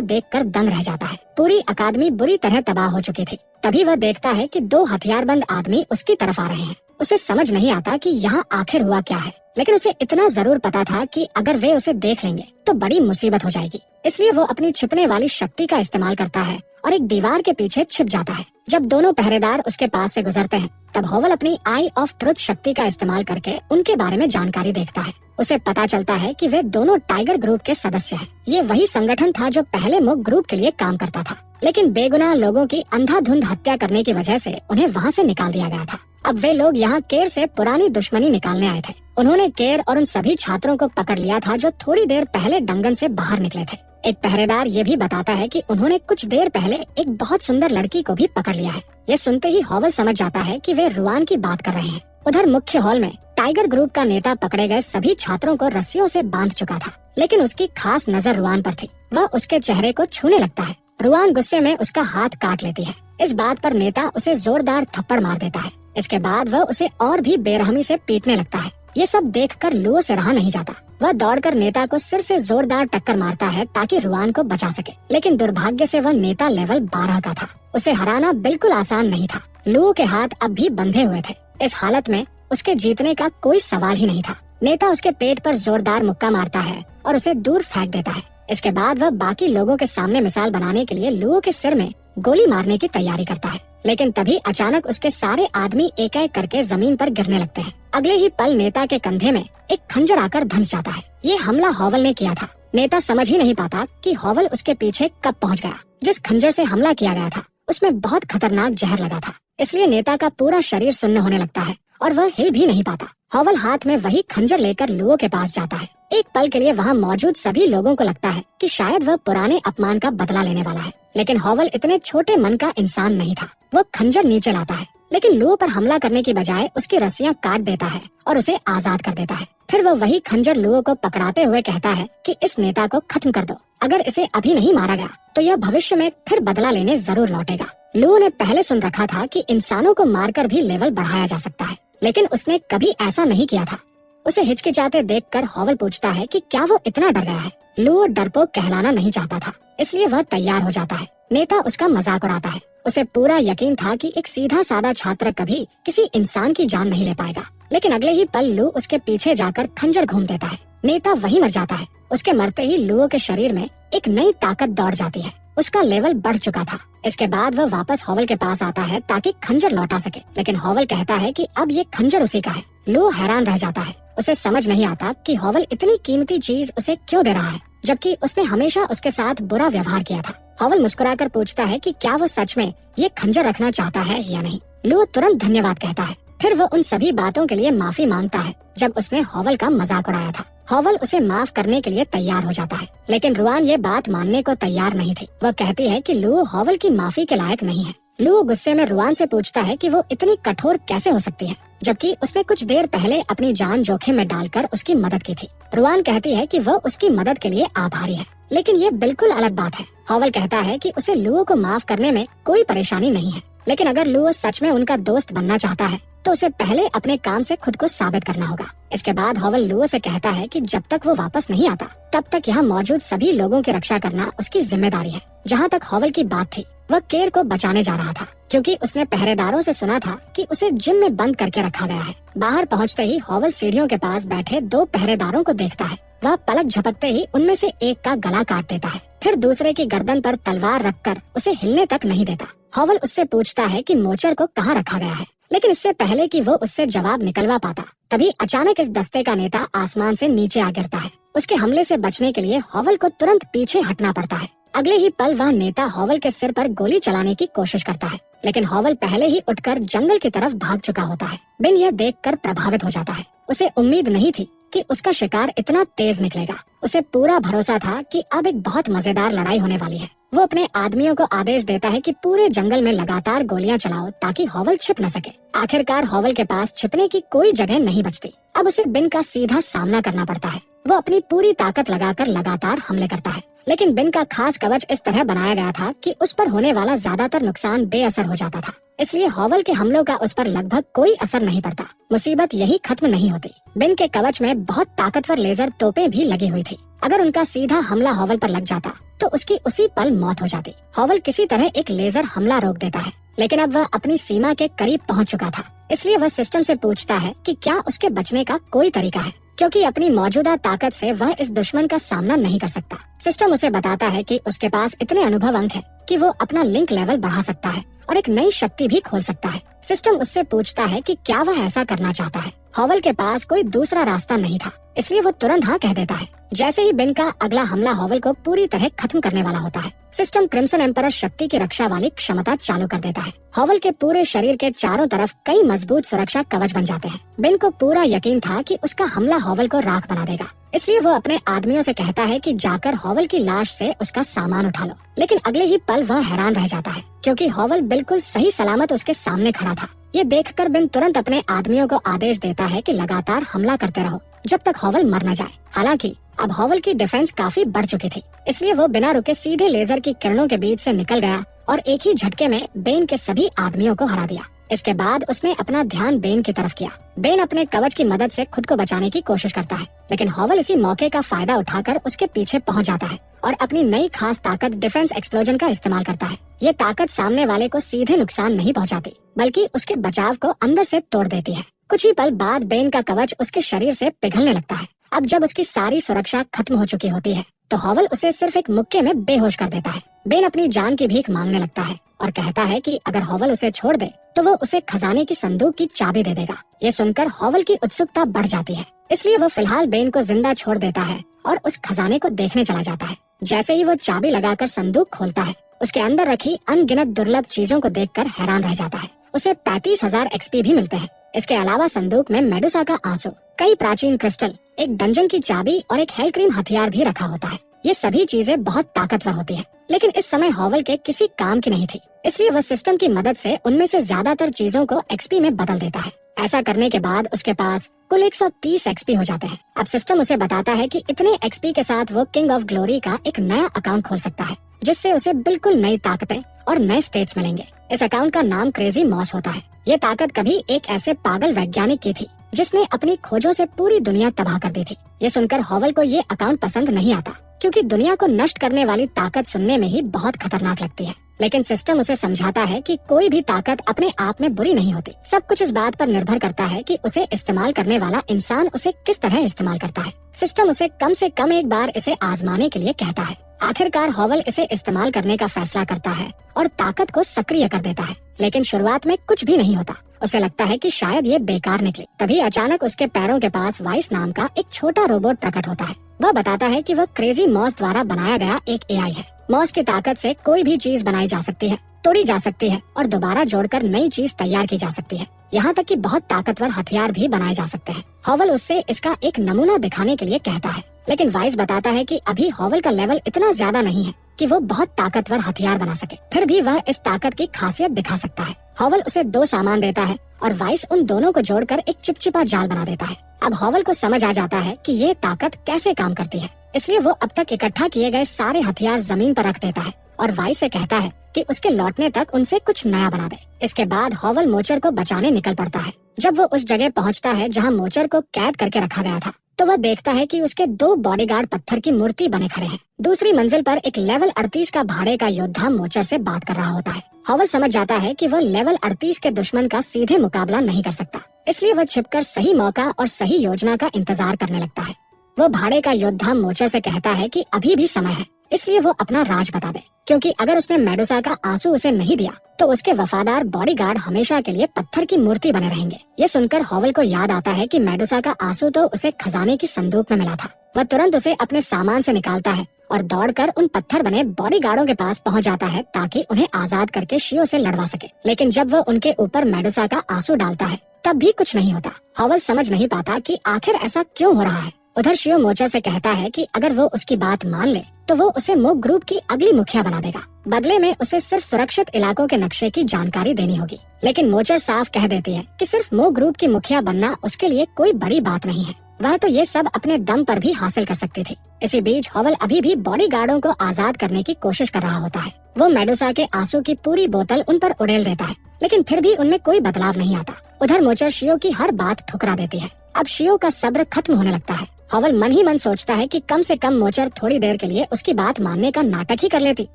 देखकर दंग रह जाता है। पूरी अकादमी बुरी तरह तबाह हो चुकी थी। तभी वह देखता है कि 2 हथियारबंद आदमी उसकी तरफ आ रहे हैं। उसे समझ नहीं आता कि यहाँ आखिर हुआ क्या है, लेकिन उसे इतना जरूर पता था कि अगर वे उसे देख लेंगे तो बड़ी मुसीबत हो जाएगी। इसलिए वो अपनी छिपने वाली शक्ति का इस्तेमाल करता है और एक दीवार के पीछे छिप जाता है। जब दोनों पहरेदार उसके पास से गुजरते हैं, तब हॉवल अपनी आई ऑफ ट्रुथ शक्ति का इस्तेमाल करके उनके बारे में जानकारी देखता है। उसे पता चलता है कि वे दोनों टाइगर ग्रुप के सदस्य हैं। ये वही संगठन था जो पहले मुग ग्रुप के लिए काम करता था, लेकिन बेगुनाह लोगों की अंधाधुंध हत्या करने की वजह से उन्हें वहाँ से निकाल दिया गया था। अब वे लोग यहाँ केर से पुरानी दुश्मनी निकालने आए थे। उन्होंने केर और उन सभी छात्रों को पकड़ लिया था जो थोड़ी देर पहले डंगन से बाहर निकले थे। एक पहरेदार ये भी बताता है कि उन्होंने कुछ देर पहले एक बहुत सुंदर लड़की को भी पकड़ लिया है। ये सुनते ही हॉवल समझ जाता है कि वे रुआन की बात कर रहे हैं। उधर मुख्य हॉल में टाइगर ग्रुप का नेता पकड़े गए सभी छात्रों को रस्सियों से बांध चुका था, लेकिन उसकी खास नजर रुआन पर थी। वह उसके चेहरे को छूने लगता है। रुआन गुस्से में उसका हाथ काट लेती है। इस बात पर नेता उसे जोरदार थप्पड़ मार देता है। इसके बाद वह उसे और भी बेरहमी से पीटने लगता है। ये सब देखकर लुओ से रहा नहीं जाता। वह दौड़कर नेता को सिर से जोरदार टक्कर मारता है ताकि रुआन को बचा सके, लेकिन दुर्भाग्य से वह नेता लेवल 12 का था। उसे हराना बिल्कुल आसान नहीं था। लुओ के हाथ अब भी बंधे हुए थे। इस हालत में उसके जीतने का कोई सवाल ही नहीं था। नेता उसके पेट पर जोरदार मुक्का मारता है और उसे दूर फेंक देता है। इसके बाद वह बाकी लोगों के सामने मिसाल बनाने के लिए लुओ के सिर में गोली मारने की तैयारी करता है, लेकिन तभी अचानक उसके सारे आदमी एक एक करके जमीन पर गिरने लगते हैं। अगले ही पल नेता के कंधे में एक खंजर आकर धंस जाता है। ये हमला हॉवल ने किया था। नेता समझ ही नहीं पाता कि हॉवल उसके पीछे कब पहुंच गया। जिस खंजर से हमला किया गया था उसमें बहुत खतरनाक जहर लगा था, इसलिए नेता का पूरा शरीर सुन्न होने लगता है और वह हिल भी नहीं पाता। हॉवल हाथ में वही खंजर लेकर लुओ के पास जाता है। एक पल के लिए वहाँ मौजूद सभी लोगों को लगता है कि शायद वह पुराने अपमान का बदला लेने वाला है, लेकिन हॉवल इतने छोटे मन का इंसान नहीं था। वो खंजर नीचे लाता है, लेकिन लुओ पर हमला करने की बजाय उसकी रस्सियां काट देता है और उसे आजाद कर देता है। फिर वह वही खंजर लुओ को पकड़ाते हुए कहता है कि इस नेता को खत्म कर दो। अगर इसे अभी नहीं मारा गया तो यह भविष्य में फिर बदला लेने जरूर लौटेगा। लुओ ने पहले सुन रखा था कि इंसानों को मारकर भी लेवल बढ़ाया जा सकता है, लेकिन उसने कभी ऐसा नहीं किया था। उसे हिचकिचाते देखकर हॉवल पूछता है कि क्या वो इतना डर गया है। लुओ डरपोक कहलाना नहीं चाहता था, इसलिए वह तैयार हो जाता है। नेता उसका मजाक उड़ाता है। उसे पूरा यकीन था कि एक सीधा साधा छात्र कभी किसी इंसान की जान नहीं ले पाएगा, लेकिन अगले ही पल लुओ उसके पीछे जाकर खंजर घूम देता है। नेता वहीं मर जाता है। उसके मरते ही लुओ के शरीर में एक नई ताकत दौड़ जाती है। उसका लेवल बढ़ चुका था। इसके बाद वह वापस हॉवल के पास आता है ताकि खंजर लौटा सके, लेकिन हॉवल कहता है कि अब ये खंजर उसी का है। लुओ हैरान रह जाता है। उसे समझ नहीं आता कि हॉवल इतनी कीमती चीज उसे क्यों दे रहा है, जबकि उसने हमेशा उसके साथ बुरा व्यवहार किया था। हॉवल मुस्कुराकर पूछता है कि क्या वो सच में ये खंजर रखना चाहता है या नहीं। लुओ तुरंत धन्यवाद कहता है। फिर वह उन सभी बातों के लिए माफी मांगता है जब उसने हॉवल का मजाक उड़ाया था। हॉवल उसे माफ करने के लिए तैयार हो जाता है, लेकिन रुआन ये बात मानने को तैयार नहीं थी। वह कहती है कि लुओ हॉवल की माफी के लायक नहीं है। लुओ गुस्से में रुआन से पूछता है कि वो इतनी कठोर कैसे हो सकती है, जबकि उसने कुछ देर पहले अपनी जान जोखिम में डालकर उसकी मदद की थी। रुआन कहती है कि वह उसकी मदद के लिए आभारी है, लेकिन ये बिल्कुल अलग बात है। हॉवल कहता है कि उसे लुओ को माफ करने में कोई परेशानी नहीं है, लेकिन अगर लुओ सच में उनका दोस्त बनना चाहता है तो उसे पहले अपने काम से खुद को साबित करना होगा। इसके बाद हॉवल लुओ से कहता है कि जब तक वो वापस नहीं आता तब तक यहाँ मौजूद सभी लोगों की रक्षा करना उसकी जिम्मेदारी है। जहाँ तक हॉवल की बात थी, वह केर को बचाने जा रहा था, क्योंकि उसने पहरेदारों से सुना था कि उसे जिम में बंद करके रखा गया है। बाहर पहुँचते ही हॉवल सीढ़ियों के पास बैठे 2 पहरेदारों को देखता है। वह पलक झपकते ही उनमें से एक का गला काट देता है, फिर दूसरे की गर्दन पर तलवार रखकर उसे हिलने तक नहीं देता। हॉवल उससे पूछता है कि मोचर को कहाँ रखा गया है, लेकिन इससे पहले कि वो उससे जवाब निकलवा पाता, तभी अचानक इस दस्ते का नेता आसमान से नीचे आ गिरता है। उसके हमले से बचने के लिए हॉवल को तुरंत पीछे हटना पड़ता है। अगले ही पल वह नेता हॉवल के सिर पर गोली चलाने की कोशिश करता है, लेकिन हॉवल पहले ही उठकर जंगल की तरफ भाग चुका होता है। बिन यह देखकर प्रभावित हो जाता है। उसे उम्मीद नहीं थी कि उसका शिकार इतना तेज निकलेगा। उसे पूरा भरोसा था कि अब एक बहुत मजेदार लड़ाई होने वाली है। वो अपने आदमियों को आदेश देता है कि पूरे जंगल में लगातार गोलियां चलाओ ताकि हॉवल छिप न सके। आखिरकार हॉवल के पास छिपने की कोई जगह नहीं बचती। अब उसे बिन का सीधा सामना करना पड़ता है। वो अपनी पूरी ताकत लगाकर लगातार हमले करता है, लेकिन बिन का खास कवच इस तरह बनाया गया था कि उस पर होने वाला ज्यादातर नुकसान बेअसर हो जाता था। इसलिए हॉवल के हमलों का उस पर लगभग कोई असर नहीं पड़ता। मुसीबत यही खत्म नहीं होती। बिन के कवच में बहुत ताकतवर लेजर तोपें भी लगी हुई थी। अगर उनका सीधा हमला हॉवल पर लग जाता तो उसकी उसी पल मौत हो जाती। हॉवल किसी तरह एक लेजर हमला रोक देता है, लेकिन अब वह अपनी सीमा के करीब पहुंच चुका था। इसलिए वह सिस्टम से पूछता है कि क्या उसके बचने का कोई तरीका है, क्योंकि अपनी मौजूदा ताकत से वह इस दुश्मन का सामना नहीं कर सकता। सिस्टम उसे बताता है कि उसके पास इतने अनुभव अंक है कि वो अपना लिंक लेवल बढ़ा सकता है और एक नई शक्ति भी खोल सकता है। सिस्टम उससे पूछता है कि क्या वह ऐसा करना चाहता है। हॉवल के पास कोई दूसरा रास्ता नहीं था, इसलिए वो तुरंत हाँ कह देता है। जैसे ही बिन का अगला हमला हॉवल को पूरी तरह खत्म करने वाला होता है, सिस्टम क्रिम्सन एम्परर शक्ति की रक्षा वाली क्षमता चालू कर देता है। हॉवल के पूरे शरीर के चारों तरफ कई मजबूत सुरक्षा कवच बन जाते हैं। बिन को पूरा यकीन था कि उसका हमला हॉवल को राख बना देगा, इसलिए वो अपने आदमियों से कहता है कि जाकर हॉवल की लाश से उसका सामान उठा लो। लेकिन अगले ही पल वह हैरान रह जाता है, क्योंकि हॉवल बिल्कुल सही सलामत उसके सामने खड़ा था। ये देखकर बिन तुरंत अपने आदमियों को आदेश देता है कि लगातार हमला करते रहो जब तक हॉवल मर न जाए। हालांकि अब हॉवल की डिफेंस काफी बढ़ चुकी थी, इसलिए वो बिना रुके सीधे लेजर की किरणों के बीच से निकल गया और एक ही झटके में बेन के सभी आदमियों को हरा दिया। इसके बाद उसने अपना ध्यान बेन की तरफ किया। बेन अपने कवच की मदद से खुद को बचाने की कोशिश करता है, लेकिन हॉवल इसी मौके का फायदा उठाकर उसके पीछे पहुंच जाता है और अपनी नई खास ताकत डिफेंस एक्सप्लोजन का इस्तेमाल करता है। ये ताकत सामने वाले को सीधे नुकसान नहीं पहुंचाती, बल्कि उसके बचाव को अंदर से तोड़ देती है। कुछ ही पल बाद बेन का कवच उसके शरीर से पिघलने लगता है। अब जब उसकी सारी सुरक्षा खत्म हो चुकी होती है तो हॉवल उसे सिर्फ एक मुक्के में बेहोश कर देता है। बेन अपनी जान की भीख मांगने लगता है और कहता है कि अगर हॉवल उसे छोड़ दे तो वो उसे खजाने की संदूक की चाबी दे देगा। ये सुनकर हॉवल की उत्सुकता बढ़ जाती है, इसलिए वो फिलहाल बेन को जिंदा छोड़ देता है और उस खजाने को देखने चला जाता है। जैसे ही वो चाबी लगाकर संदूक खोलता है, उसके अंदर रखी अनगिनत दुर्लभ चीजों को देखकर हैरान रह जाता है। उसे 35,000 XP भी मिलते हैं। इसके अलावा संदूक में मेडुसा का आंसू, कई प्राचीन क्रिस्टल, एक डंजन की चाबी और एक हेलक्रीम हथियार भी रखा होता है। ये सभी चीजें बहुत ताकतवर होती हैं, लेकिन इस समय हॉवल के किसी काम की नहीं थी, इसलिए वह सिस्टम की मदद से उनमें से ज्यादातर चीजों को XP में बदल देता है। ऐसा करने के बाद उसके पास कुल 130 XP हो जाते हैं। अब सिस्टम उसे बताता है कि इतने XP के साथ वो किंग ऑफ ग्लोरी का एक नया अकाउंट खोल सकता है, जिससे उसे बिल्कुल नई ताकतें और नए स्टेट्स मिलेंगे। इस अकाउंट का नाम क्रेजी मॉस होता है। ये ताकत कभी एक ऐसे पागल वैज्ञानिक की थी जिसने अपनी खोजों से पूरी दुनिया तबाह कर दी थी। ये सुनकर हॉवल को ये अकाउंट पसंद नहीं आता, क्योंकि दुनिया को नष्ट करने वाली ताकत सुनने में ही बहुत खतरनाक लगती है। लेकिन सिस्टम उसे समझाता है कि कोई भी ताकत अपने आप में बुरी नहीं होती। सब कुछ इस बात पर निर्भर करता है कि उसे इस्तेमाल करने वाला इंसान उसे किस तरह इस्तेमाल करता है। सिस्टम उसे कम से कम एक बार इसे आजमाने के लिए कहता है। आखिरकार हॉवल इसे इस्तेमाल करने का फैसला करता है और ताकत को सक्रिय कर देता है, लेकिन शुरुआत में कुछ भी नहीं होता। उसे लगता है कि शायद ये बेकार निकले। तभी अचानक उसके पैरों के पास वाइस नाम का एक छोटा रोबोट प्रकट होता है। वह बताता है कि वह क्रेजी मॉस द्वारा बनाया गया एक AI है। मॉस की ताकत से कोई भी चीज बनाई जा सकती है, तोड़ी जा सकती है और दोबारा जोड़कर नई चीज तैयार की जा सकती है। यहाँ तक कि बहुत ताकतवर हथियार भी बनाए जा सकते हैं। हॉवल उससे इसका एक नमूना दिखाने के लिए कहता है, लेकिन वाइस बताता है कि अभी हॉवल का लेवल इतना ज्यादा नहीं है कि वो बहुत ताकतवर हथियार बना सके। फिर भी वह इस ताकत की खासियत दिखा सकता है। हॉवल उसे 2 सामान देता है और वाइस उन दोनों को जोड़कर एक चिपचिपा जाल बना देता है। अब हॉवल को समझ आ जाता है कि ये ताकत कैसे काम करती है, इसलिए वो अब तक इकट्ठा किए गए सारे हथियार जमीन पर रख देता है और वाइस से कहता है कि उसके लौटने तक उनसे कुछ नया बना दे। इसके बाद हॉवल मोचर को बचाने निकल पड़ता है। जब वो उस जगह पहुंचता है जहां मोचर को कैद करके रखा गया था, तो वह देखता है कि उसके 2 बॉडीगार्ड पत्थर की मूर्ति बने खड़े हैं। दूसरी मंजिल पर एक लेवल 38 का भाड़े का योद्धा मोचर से बात कर रहा होता है। हॉवल समझ जाता है कि वह लेवल 38 के दुश्मन का सीधे मुकाबला नहीं कर सकता, इसलिए वह छिपकर सही मौका और सही योजना का इंतजार करने लगता है। वो भाड़े का योद्धा मोचर से कहता है कि अभी भी समय है, इसलिए वो अपना राज बता दे, क्योंकि अगर उसने मेडुसा का आंसू उसे नहीं दिया तो उसके वफादार बॉडीगार्ड हमेशा के लिए पत्थर की मूर्ति बने रहेंगे। ये सुनकर हॉवल को याद आता है कि मेडुसा का आंसू तो उसे खजाने की संदूक में मिला था। वह तुरंत उसे अपने सामान से निकालता है और दौड़कर उन पत्थर बने बॉडीगार्डों के पास पहुंच जाता है ताकि उन्हें आजाद करके शियो से लड़वा सके। लेकिन जब वो उनके ऊपर मेडुसा का आंसू डालता है तब भी कुछ नहीं होता। हॉवल समझ नहीं पाता कि आखिर ऐसा क्यों हो रहा है। उधर शियो मोचर से कहता है कि अगर वो उसकी बात मान ले तो वो उसे मोग ग्रुप की अगली मुखिया बना देगा। बदले में उसे सिर्फ सुरक्षित इलाकों के नक्शे की जानकारी देनी होगी। लेकिन मोचर साफ कह देती है कि सिर्फ मोग ग्रुप की मुखिया बनना उसके लिए कोई बड़ी बात नहीं है, वह तो ये सब अपने दम पर भी हासिल कर सकती थी। इसी बीच हॉवल अभी भी बॉडीगार्डों को आजाद करने की कोशिश कर रहा होता है। वो मेडुसा के आंसू की पूरी बोतल उन पर उड़ेल देता है, लेकिन फिर भी उनमें कोई बदलाव नहीं आता। उधर मोचर शियो की हर बात ठुकरा देती है। अब शियो का सब्र खत्म होने लगता है। हॉवल मन ही मन सोचता है कि कम से कम मोचर थोड़ी देर के लिए उसकी बात मानने का नाटक ही कर लेती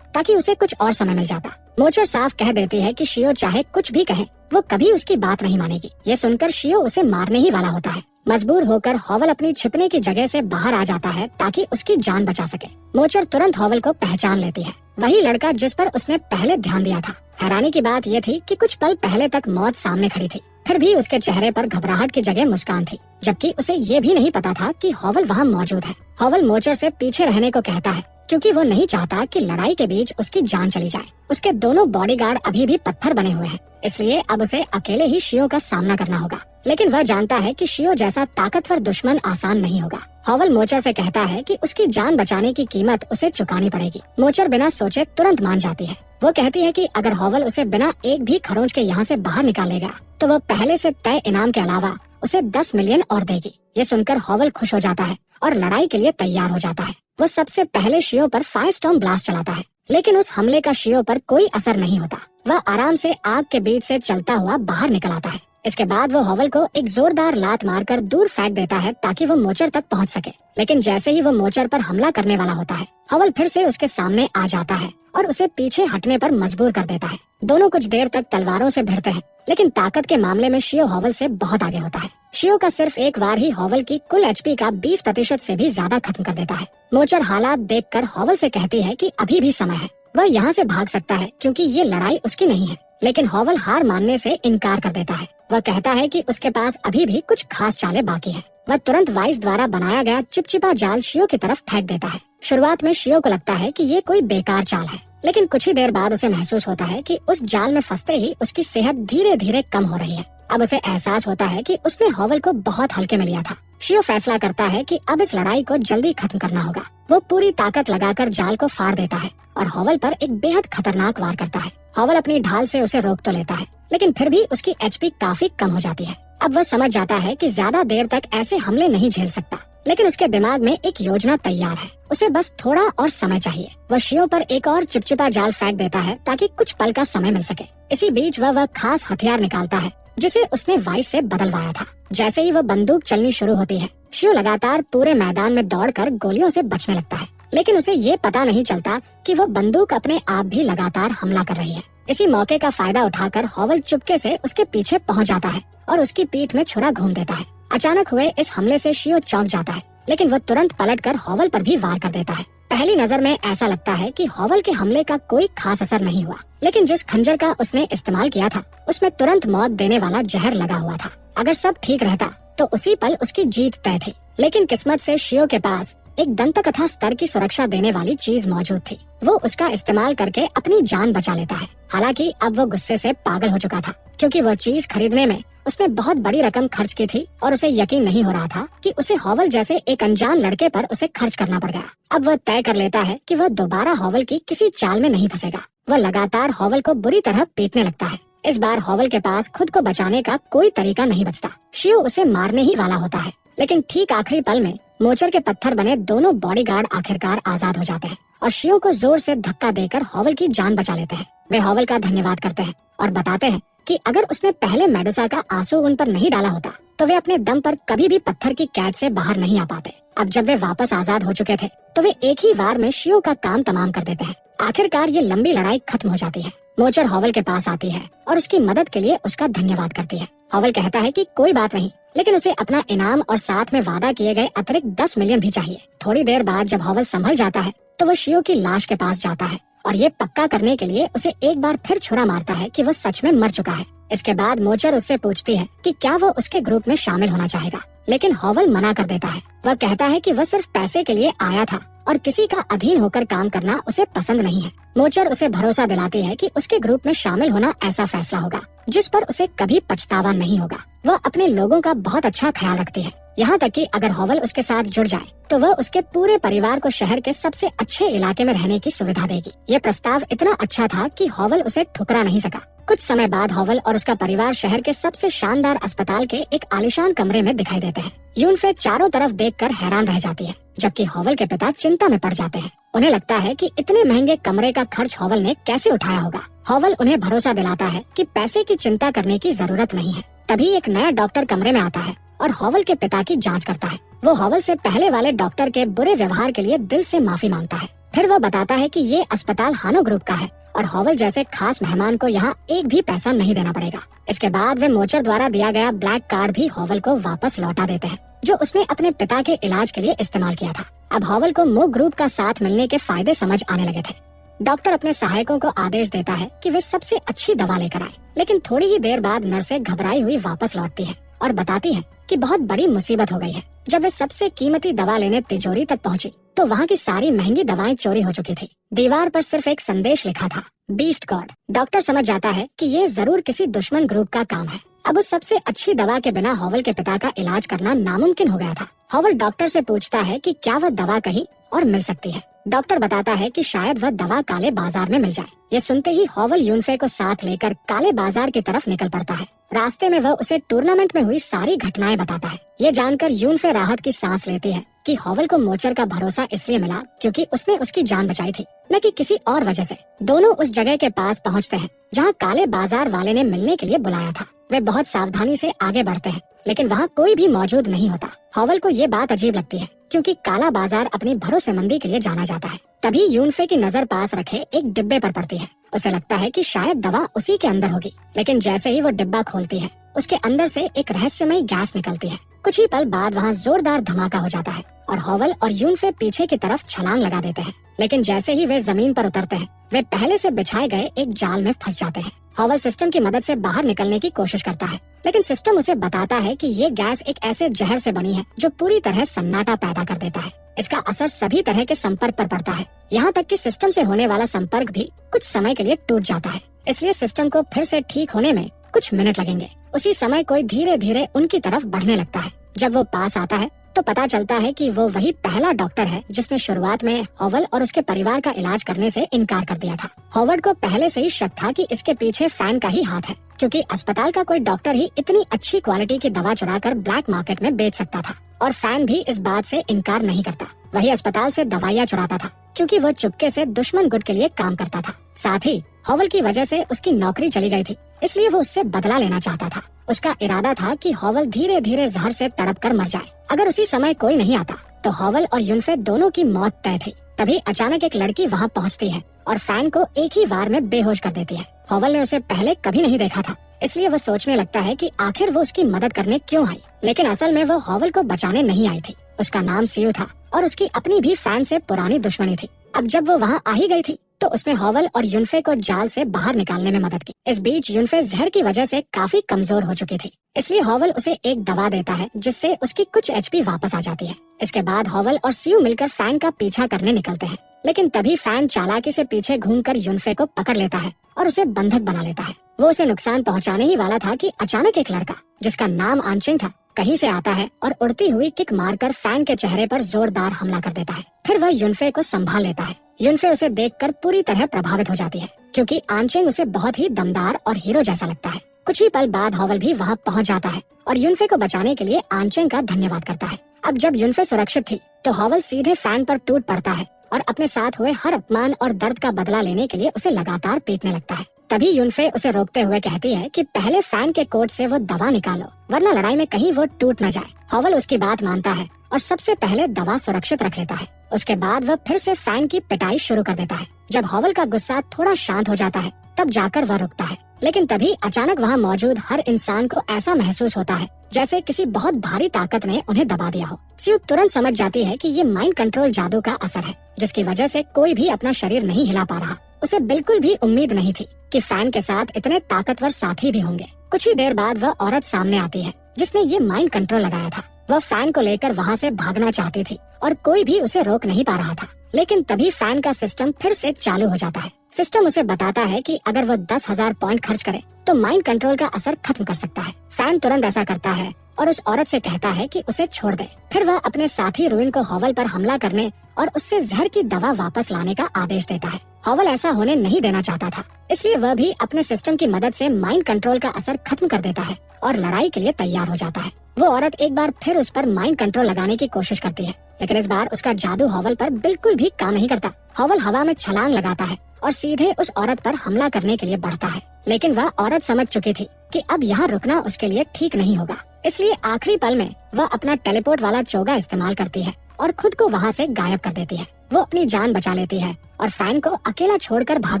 ताकि उसे कुछ और समय मिल जाता। मोचर साफ कह देती है कि शियो चाहे कुछ भी कहे वो कभी उसकी बात नहीं मानेगी। ये सुनकर शियो उसे मारने ही वाला होता है। मजबूर होकर हॉवल अपनी छिपने की जगह से बाहर आ जाता है ताकि उसकी जान बचा सके। मोचर तुरंत हॉवल को पहचान लेती है, वही लड़का जिस पर उसने पहले ध्यान दिया था। हैरानी की बात ये थी कि कुछ पल पहले तक मौत सामने खड़ी थी, फिर भी उसके चेहरे पर घबराहट की जगह मुस्कान थी, जबकि उसे ये भी नहीं पता था कि हॉवल वहाँ मौजूद है। हॉवल मोचर से पीछे रहने को कहता है क्योंकि वो नहीं चाहता कि लड़ाई के बीच उसकी जान चली जाए। उसके दोनों बॉडीगार्ड अभी भी पत्थर बने हुए हैं, इसलिए अब उसे अकेले ही शियो का सामना करना होगा। लेकिन वह जानता है कि शियो जैसा ताकतवर दुश्मन आसान नहीं होगा। हॉवल मोचर से कहता है कि उसकी जान बचाने की कीमत उसे चुकानी पड़ेगी। मोचर बिना सोचे तुरंत मान जाती है। वो कहती है कि अगर हॉवल उसे बिना एक भी खरोंच के यहाँ से बाहर निकालेगा तो वो पहले से तय इनाम के अलावा उसे 10 मिलियन और देगी। ये सुनकर हॉवल खुश हो जाता है और लड़ाई के लिए तैयार हो जाता है। वो सबसे पहले शियो पर फायरस्टॉर्म ब्लास्ट चलाता है, लेकिन उस हमले का शियो पर कोई असर नहीं होता। वह आराम से आग के बीच से चलता हुआ बाहर निकल आता है। इसके बाद वो हॉवल को एक जोरदार लात मारकर दूर फेंक देता है ताकि वो मोचर तक पहुंच सके। लेकिन जैसे ही वो मोचर पर हमला करने वाला होता है, हॉवल फिर से उसके सामने आ जाता है और उसे पीछे हटने पर मजबूर कर देता है। दोनों कुछ देर तक तलवारों से भिड़ते हैं, लेकिन ताकत के मामले में शियो हॉवल से बहुत आगे होता है। शियो का सिर्फ एक वार ही हॉवल की कुल एचपी का 20% से भी ज्यादा खत्म कर देता है। मोचर हालात देखकर हॉवल से कहती है कि अभी भी समय है, वह यहाँ से भाग सकता है क्योंकि ये लड़ाई उसकी नहीं है। लेकिन हॉवल हार मानने से इनकार कर देता है। वह कहता है कि उसके पास अभी भी कुछ खास चालें बाकी है। वह तुरंत वाइस द्वारा बनाया गया चिपचिपा जाल शियो की तरफ फेंक देता है। शुरुआत में शियो को लगता है कि ये कोई बेकार चाल है, लेकिन कुछ ही देर बाद उसे महसूस होता है कि उस जाल में फंसते ही उसकी सेहत धीरे धीरे कम हो रही है। अब उसे एहसास होता है कि उसने हॉवल को बहुत हल्के में लिया था। शियो फैसला करता है कि अब इस लड़ाई को जल्दी खत्म करना होगा। वो पूरी ताकत लगाकर जाल को फाड़ देता है और हॉवल पर एक बेहद खतरनाक वार करता है। हॉवल अपनी ढाल से उसे रोक तो लेता है, लेकिन फिर भी उसकी एचपी काफी कम हो जाती है। अब वह समझ जाता है कि ज्यादा देर तक ऐसे हमले नहीं झेल सकता, लेकिन उसके दिमाग में एक योजना तैयार है। उसे बस थोड़ा और समय चाहिए। वह शियो पर एक और चिपचिपा जाल फेंक देता है ताकि कुछ पल का समय मिल सके। इसी बीच वह खास हथियार निकालता है जिसे उसने वाइस से बदलवाया था। जैसे ही वह बंदूक चलनी शुरू होती है, शियो लगातार पूरे मैदान में दौड़कर गोलियों से बचने लगता है, लेकिन उसे ये पता नहीं चलता कि वो बंदूक अपने आप भी लगातार हमला कर रही है। इसी मौके का फायदा उठाकर हॉवल चुपके से उसके पीछे पहुंच जाता है और उसकी पीठ में छुरा घूम देता है। अचानक हुए इस हमले से शियो चौंक जाता है, लेकिन वह तुरंत पलटकर हॉवल पर भी वार कर देता है। पहली नजर में ऐसा लगता है कि हॉवल के हमले का कोई खास असर नहीं हुआ, लेकिन जिस खंजर का उसने इस्तेमाल किया था उसमें तुरंत मौत देने वाला जहर लगा हुआ था। अगर सब ठीक रहता तो उसी पल उसकी जीत तय थी, लेकिन किस्मत से शियो के पास एक दंतकथा स्तर की सुरक्षा देने वाली चीज मौजूद थी। वो उसका इस्तेमाल करके अपनी जान बचा लेता है। हालांकि अब वो गुस्से से पागल हो चुका था, क्योंकि वो चीज खरीदने में उसने बहुत बड़ी रकम खर्च की थी और उसे यकीन नहीं हो रहा था कि उसे हॉवल जैसे एक अनजान लड़के पर उसे खर्च करना पड़ गया। अब वह तय कर लेता है कि वह दोबारा हॉवल की किसी चाल में नहीं फंसेगा। वह लगातार हॉवल को बुरी तरह पीटने लगता है। इस बार हॉवल के पास खुद को बचाने का कोई तरीका नहीं बचता। शियो उसे मारने ही वाला होता है, लेकिन ठीक आखिरी पल में मोचर के पत्थर बने दोनों बॉडीगार्ड आखिरकार आजाद हो जाते हैं और शियो को जोर से धक्का देकर हॉवल की जान बचा लेते हैं। वे हॉवल का धन्यवाद करते हैं और बताते हैं कि अगर उसने पहले मेडुसा का आंसू उन पर नहीं डाला होता तो वे अपने दम पर कभी भी पत्थर की कैद से बाहर नहीं आ पाते। अब जब वे वापस आजाद हो चुके थे तो वे एक ही वार में शियो का काम तमाम कर देते हैं। आखिरकार ये लंबी लड़ाई खत्म हो जाती है। मोचर हॉवल के पास आती है और उसकी मदद के लिए उसका धन्यवाद करती है। हॉवल कहता है कि कोई बात नहीं, लेकिन उसे अपना इनाम और साथ में वादा किए गए अतिरिक्त 10 मिलियन भी चाहिए। थोड़ी देर बाद जब हॉवल संभल जाता है तो वो शियो की लाश के पास जाता है और ये पक्का करने के लिए उसे एक बार फिर छुरा मारता है कि वो सच में मर चुका है। इसके बाद मोचर उससे पूछती है कि क्या वो उसके ग्रुप में शामिल होना चाहेगा, लेकिन हॉवल मना कर देता है। वह कहता है कि वह सिर्फ पैसे के लिए आया था और किसी का अधीन होकर काम करना उसे पसंद नहीं है। मोचर उसे भरोसा दिलाती है कि उसके ग्रुप में शामिल होना ऐसा फैसला होगा जिस पर उसे कभी पछतावा नहीं होगा। वह अपने लोगों का बहुत अच्छा ख्याल रखती है, यहाँ तक कि अगर हॉवल उसके साथ जुड़ जाए तो वह उसके पूरे परिवार को शहर के सबसे अच्छे इलाके में रहने की सुविधा देगी। ये प्रस्ताव इतना अच्छा था कि हॉवल उसे ठुकरा नहीं सका। कुछ समय बाद हॉवल और उसका परिवार शहर के सबसे शानदार अस्पताल के एक आलीशान कमरे में दिखाई देते हैं। यूनफे चारों तरफ देखकर हैरान रह जाती है, जबकि हॉवल के पिता चिंता में पड़ जाते हैं। उन्हें लगता है कि इतने महंगे कमरे का खर्च हॉवल ने कैसे उठाया होगा। हॉवल उन्हें भरोसा दिलाता है कि पैसे की चिंता करने की जरूरत नहीं है। तभी एक नया डॉक्टर कमरे में आता है और हॉवल के पिता की जांच करता है। वो हॉवल से पहले वाले डॉक्टर के बुरे व्यवहार के लिए दिल से माफी मांगता है। फिर वह बताता है कि ये अस्पताल हानो ग्रुप का है और हॉवल जैसे खास मेहमान को यहाँ एक भी पैसा नहीं देना पड़ेगा। इसके बाद वे मोचर द्वारा दिया गया ब्लैक कार्ड भी हॉवल को वापस लौटा देते हैं, जो उसने अपने पिता के इलाज के लिए इस्तेमाल किया था। अब हॉवल को मो ग्रुप का साथ मिलने के फायदे समझ आने लगे थे। डॉक्टर अपने सहायकों को आदेश देता है कि वे सबसे अच्छी दवा लेकर आए, लेकिन थोड़ी ही देर बाद नर्सें घबराई हुई वापस लौटती है और बताती है कि बहुत बड़ी मुसीबत हो गई है। जब वे सबसे कीमती दवा लेने तिजोरी तक पहुंची तो वहाँ की सारी महंगी दवाएं चोरी हो चुकी थी। दीवार पर सिर्फ एक संदेश लिखा था, बीस्ट गॉड। डॉक्टर समझ जाता है कि ये जरूर किसी दुश्मन ग्रुप का काम है। अब उस सबसे अच्छी दवा के बिना हॉवल के पिता का इलाज करना नामुमकिन हो गया था। हॉवल डॉक्टर से पूछता है कि क्या वह दवा कहीं और मिल सकती है। डॉक्टर बताता है कि शायद वह दवा काले बाजार में मिल जाए। ये सुनते ही हॉवल यूनफे को साथ लेकर काले बाजार की तरफ निकल पड़ता है। रास्ते में वह उसे टूर्नामेंट में हुई सारी घटनाएं बताता है। ये जानकर यूनफे राहत की सांस लेती है कि हॉवल को मोचर का भरोसा इसलिए मिला क्योंकि उसने उसकी जान बचाई थी, न कि किसी और वजह से। दोनों उस जगह के पास पहुंचते हैं जहां काले बाजार वाले ने मिलने के लिए बुलाया था। वे बहुत सावधानी से आगे बढ़ते हैं, लेकिन वहाँ कोई भी मौजूद नहीं होता। हॉवल को ये बात अजीब लगती है क्योंकि काला बाजार अपनी भरोसेमंदी के लिए जाना जाता है। तभी यूनफे की नजर पास रखे एक डिब्बे पर पड़ती है। उसे लगता है कि शायद दवा उसी के अंदर होगी, लेकिन जैसे ही वो डिब्बा खोलती है उसके अंदर से एक रहस्यमयी गैस निकलती है। कुछ ही पल बाद वहाँ जोरदार धमाका हो जाता है और हॉवल और यूनफे पीछे की तरफ छलांग लगा देते हैं। लेकिन जैसे ही वे जमीन पर उतरते हैं वे पहले से बिछाए गए एक जाल में फंस जाते हैं। हॉवल सिस्टम की मदद से बाहर निकलने की कोशिश करता है, लेकिन सिस्टम उसे बताता है कि ये गैस एक ऐसे जहर से बनी है जो पूरी तरह सन्नाटा पैदा कर देता है। इसका असर सभी तरह के संपर्क पर पड़ता है, यहाँ तक कि सिस्टम से होने वाला संपर्क भी कुछ समय के लिए टूट जाता है। इसलिए सिस्टम को फिर से ठीक होने में कुछ मिनट लगेंगे। उसी समय कोई धीरे धीरे उनकी तरफ बढ़ने लगता है। जब वो पास आता है तो पता चलता है कि वो वही पहला डॉक्टर है जिसने शुरुआत में हॉवल और उसके परिवार का इलाज करने से इनकार कर दिया था। हॉवर्ड को पहले से ही शक था कि इसके पीछे फैन का ही हाथ है, क्योंकि अस्पताल का कोई डॉक्टर ही इतनी अच्छी क्वालिटी की दवा चुराकर ब्लैक मार्केट में बेच सकता था, और फैन भी इस बात से इनकार नहीं करता। वही अस्पताल से दवाइयाँ चुराता था क्योंकि वो चुपके से दुश्मन गुट के लिए काम करता था। साथ ही हॉवल की वजह से उसकी नौकरी चली गई थी, इसलिए वो उससे बदला लेना चाहता था। उसका इरादा था कि हॉवल धीरे धीरे जहर से तड़प कर मर जाए। अगर उसी समय कोई नहीं आता तो हॉवल और यूनफे दोनों की मौत तय थी। तभी अचानक एक लड़की वहाँ पहुँचती है और फैन को एक ही वार में बेहोश कर देती है। हॉवल ने उसे पहले कभी नहीं देखा था, इसलिए वो सोचने लगता है कि आखिर वो उसकी मदद करने क्यों आई, लेकिन असल में वो हॉवल को बचाने नहीं आई थी। उसका नाम सीयू था और उसकी अपनी भी फैन से पुरानी दुश्मनी थी। अब जब वो वहाँ आ ही गई थी तो उसने हॉवल और यूनफे को जाल से बाहर निकालने में मदद की। इस बीच यूनफे जहर की वजह से काफी कमजोर हो चुकी थी, इसलिए हॉवल उसे एक दवा देता है जिससे उसकी कुछ एचपी वापस आ जाती है। इसके बाद हॉवल और सीयू मिलकर फैन का पीछा करने निकलते हैं, लेकिन तभी फैन चालाकी से पीछे घूमकर यूनफे को पकड़ लेता है और उसे बंधक बना लेता है। वो उसे नुकसान पहुँचाने ही वाला था कि अचानक एक लड़का जिसका नाम आनचिंग था कहीं से आता है और उड़ती हुई किक मारकर फैन के चेहरे पर जोरदार हमला कर देता है। फिर वह यूनफे को संभाल लेता है। यूनफे उसे देखकर पूरी तरह प्रभावित हो जाती है, क्योंकि आनचिंग उसे बहुत ही दमदार और हीरो जैसा लगता है। कुछ ही पल बाद हॉवल भी वहाँ पहुँच जाता है और यूनफे को बचाने के लिए आनचिंग का धन्यवाद करता है। अब जब यूनफे सुरक्षित थी तो हॉवल सीधे फैन पर टूट पड़ता है और अपने साथ हुए हर अपमान और दर्द का बदला लेने के लिए उसे लगातार पीटने लगता है। तभी यूनफे उसे रोकते हुए कहती है कि पहले फैन के कोट से वो दवा निकालो, वरना लड़ाई में कहीं वो टूट न जाए। हॉवल उसकी बात मानता है और सबसे पहले दवा सुरक्षित रख लेता है। उसके बाद वह फिर से फैन की पिटाई शुरू कर देता है। जब हॉवल का गुस्सा थोड़ा शांत हो जाता है तब जाकर वह रुकता है, लेकिन तभी अचानक वहाँ मौजूद हर इंसान को ऐसा महसूस होता है जैसे किसी बहुत भारी ताकत ने उन्हें दबा दिया हो। सीयू तुरंत समझ जाती है कि ये माइंड कंट्रोल जादू का असर है, जिसकी वजह से कोई भी अपना शरीर नहीं हिला पा रहा। उसे बिल्कुल भी उम्मीद नहीं थी कि फैन के साथ इतने ताकतवर साथी भी होंगे। कुछ ही देर बाद वह औरत सामने आती है जिसने ये माइंड कंट्रोल लगाया था। वह फैन को लेकर वहाँ से भागना चाहती थी और कोई भी उसे रोक नहीं पा रहा था। लेकिन तभी फैन का सिस्टम फिर से चालू हो जाता है। सिस्टम उसे बताता है कि अगर वो 10,000 पॉइंट खर्च करे तो माइंड कंट्रोल का असर खत्म कर सकता है। फैन तुरंत ऐसा करता है और उस औरत से कहता है कि उसे छोड़ दे। फिर वह अपने साथी रूइन को हॉवल पर हमला करने और उससे जहर की दवा वापस लाने का आदेश देता है। हॉवल ऐसा होने नहीं देना चाहता था, इसलिए वह भी अपने सिस्टम की मदद से माइंड कंट्रोल का असर खत्म कर देता है और लड़ाई के लिए तैयार हो जाता है। वो औरत एक बार फिर उस पर माइंड कंट्रोल लगाने की कोशिश करती है, लेकिन इस बार उसका जादू हॉवल पर बिल्कुल भी काम नहीं करता। हॉवल हवा में छलांग लगाता है और सीधे उस औरत पर हमला करने के लिए बढ़ता है, लेकिन वह औरत समझ चुकी थी कि अब यहाँ रुकना उसके लिए ठीक नहीं होगा। इसलिए आखिरी पल में वह अपना टेलीपोर्ट वाला चोगा इस्तेमाल करती है और खुद को वहाँ से गायब कर देती है। वो अपनी जान बचा लेती है और फैन को अकेला छोड़कर भाग